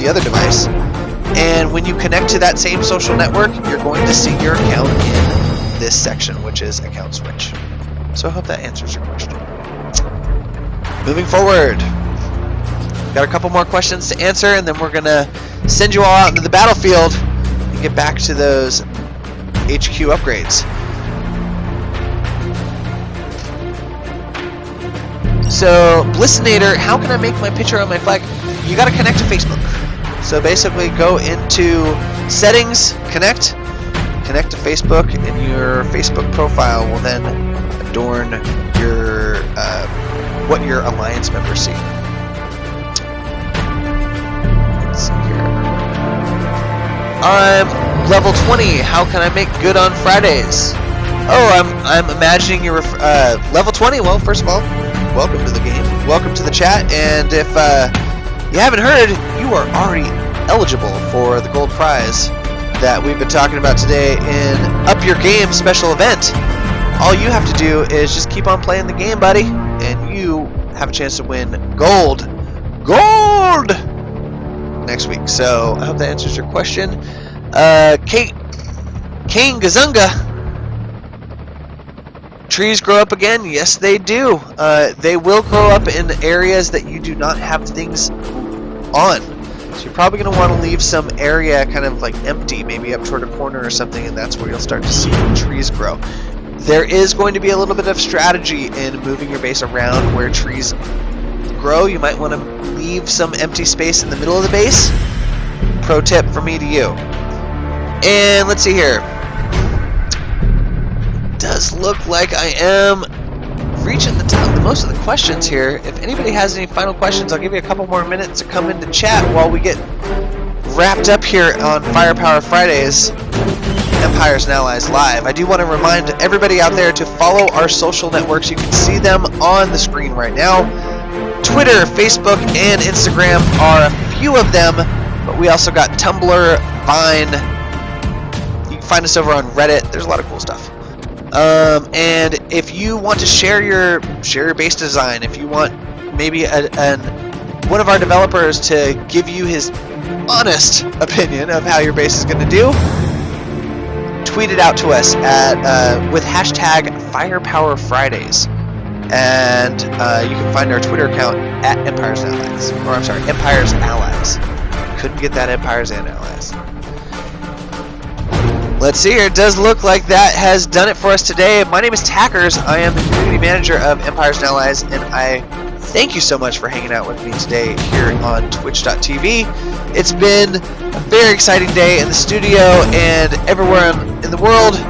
other device. And when you connect to that same social network, you're going to see your account in this section, which is account switch. So I hope that answers your question. Moving forward, got a couple more questions to answer, and then we're gonna send you all out into the battlefield and get back to those HQ upgrades. So, Blissinator, how can I make my picture on my flag? You gotta connect to Facebook. So basically go into settings, connect to Facebook, and your Facebook profile will then adorn your what your alliance members see. Let's see here. I'm level 20. How can I make good on Fridays? Oh, I'm imagining you're level 20. Well, first of all, welcome to the game. Welcome to the chat. And if you haven't heard, you are already eligible for the gold prize that we've been talking about today in Up Your Game special event. All you have to do is just keep on playing the game, buddy, and you have a chance to win gold next week. So I hope that answers your question. Kane Gazunga, trees grow up again? Yes, they do. They will grow up in areas that you do not have things on. So you're probably going to want to leave some area kind of like empty, maybe up toward a corner or something, and that's where you'll start to see the trees grow. There is going to be a little bit of strategy in moving your base around where trees grow. You might want to leave some empty space in the middle of the base. Pro tip from me to you. And let's see here. Does look like I am reaching the top of most of the questions here. If anybody has any final questions, I'll give you a couple more minutes to come into chat while we get wrapped up here on Firepower Fridays, Empires and Allies Live. I do want to remind everybody out there to follow our social networks. You can see them on the screen right now. Twitter, Facebook, and Instagram are a few of them, but we also got Tumblr, Vine. You can find us over on Reddit. There's a lot of cool stuff. And if you want to share your base design, if you want maybe one of our developers to give you his honest opinion of how your base is going to do, tweet it out to us at with hashtag Firepower Fridays, and you can find our Twitter account at Empires and Allies, or I'm sorry, Empires Allies. Couldn't get that Empires and Allies. Let's see here. It does look like that has done it for us today. My name is Tackers. I am the community manager of Empires and Allies, and I thank you so much for hanging out with me today here on Twitch.tv. It's been a very exciting day in the studio and everywhere in the world.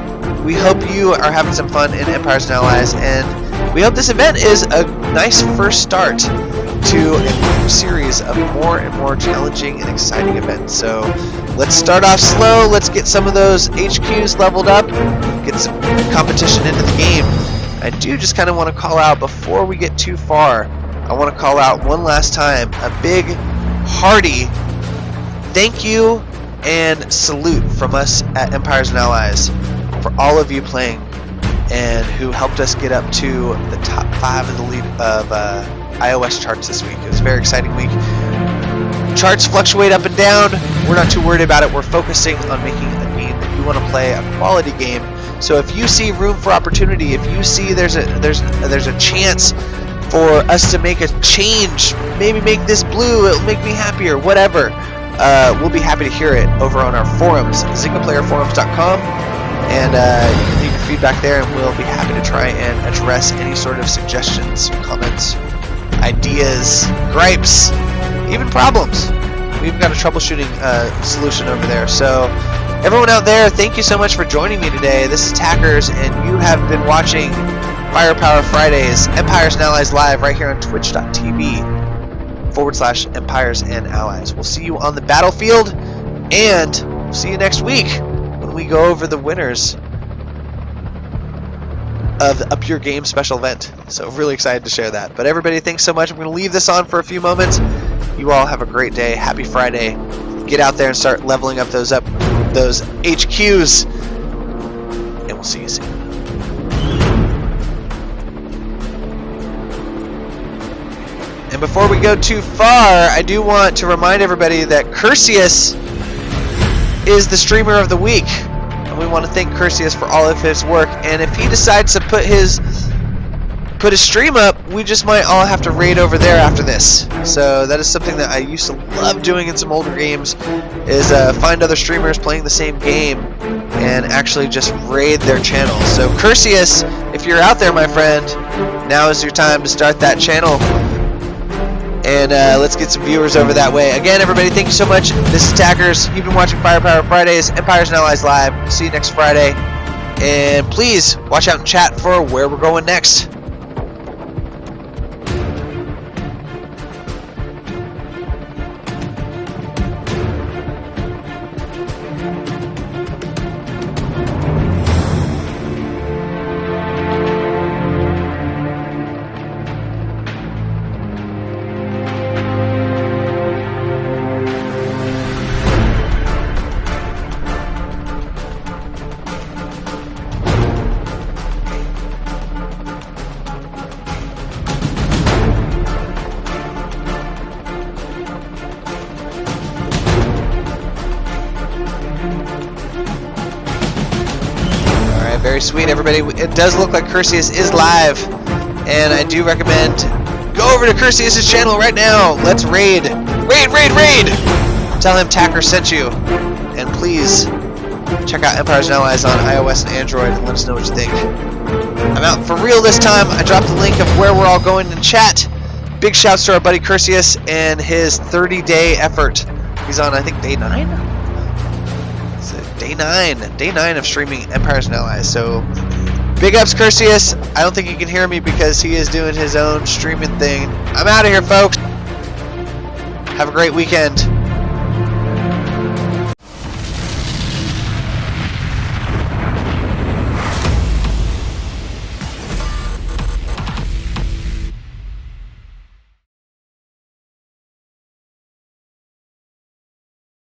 We hope you are having some fun in Empires and Allies, and we hope this event is a nice first start to a series of more and more challenging and exciting events. So let's start off slow. Let's get some of those HQs leveled up, get some competition into the game. I do just kind of want to call out, before we get too far, I want to call out one last time a big, hearty thank you and salute from us at Empires and Allies for all of you playing and who helped us get up to the top 5 of the lead of iOS charts this week. It was a very exciting week. Charts fluctuate up and down. We're not too worried about it. We're focusing on making a game that you want to play, a quality game. So if you see room for opportunity, if you see there's a chance for us to make a change, maybe make this blue, it'll make me happier, whatever, we'll be happy to hear it over on our forums, ZyngaPlayerForums.com, and you can leave your feedback there, and we'll be happy to try and address any sort of suggestions, comments, ideas, gripes, even problems. We've got a troubleshooting solution over there. So everyone out there, thank you so much for joining me today. This is Tackers, and you have been watching Firepower Fridays, Empires and Allies Live, right here on Twitch.tv/Empires and Allies. We'll see you on the battlefield, and we'll see you next week when we go over the winners of a Pure Game special event. So really excited to share that. But everybody, thanks so much. I'm going to leave this on for a few moments. You all have a great day. Happy Friday. Get out there and start leveling up those HQs. And we'll see you soon. And before we go too far, I do want to remind everybody that Curseus is the streamer of the week. And we want to thank Curseus for all of his work. And if he decides to put his stream up, we just might all have to raid over there after this. So that is something that I used to love doing in some older games, is find other streamers playing the same game and actually just raid their channel. So Curseus, if you're out there, my friend, now is your time to start that channel. And let's get some viewers over that way. Again, everybody, thank you so much. This is Tackers. You've been watching Firepower Fridays, Empires and Allies Live. See you next Friday. And please, watch out in chat for where we're going next. Very sweet, everybody. It does look like Curseus is live, and I do recommend go over to Curseus' channel right now. Let's raid. Raid! Tell him Tacker sent you, and please check out Empires and Allies on iOS and Android and let us know what you think. I'm out for real this time. I dropped the link of where we're all going in chat. Big shouts to our buddy Curseus and his 30-day effort. He's on, I think, day 9? Day 9 of streaming Empires and Allies. So big ups, Curseus. I don't think you can hear me because he is doing his own streaming thing. I'm out of here, folks. Have a great weekend.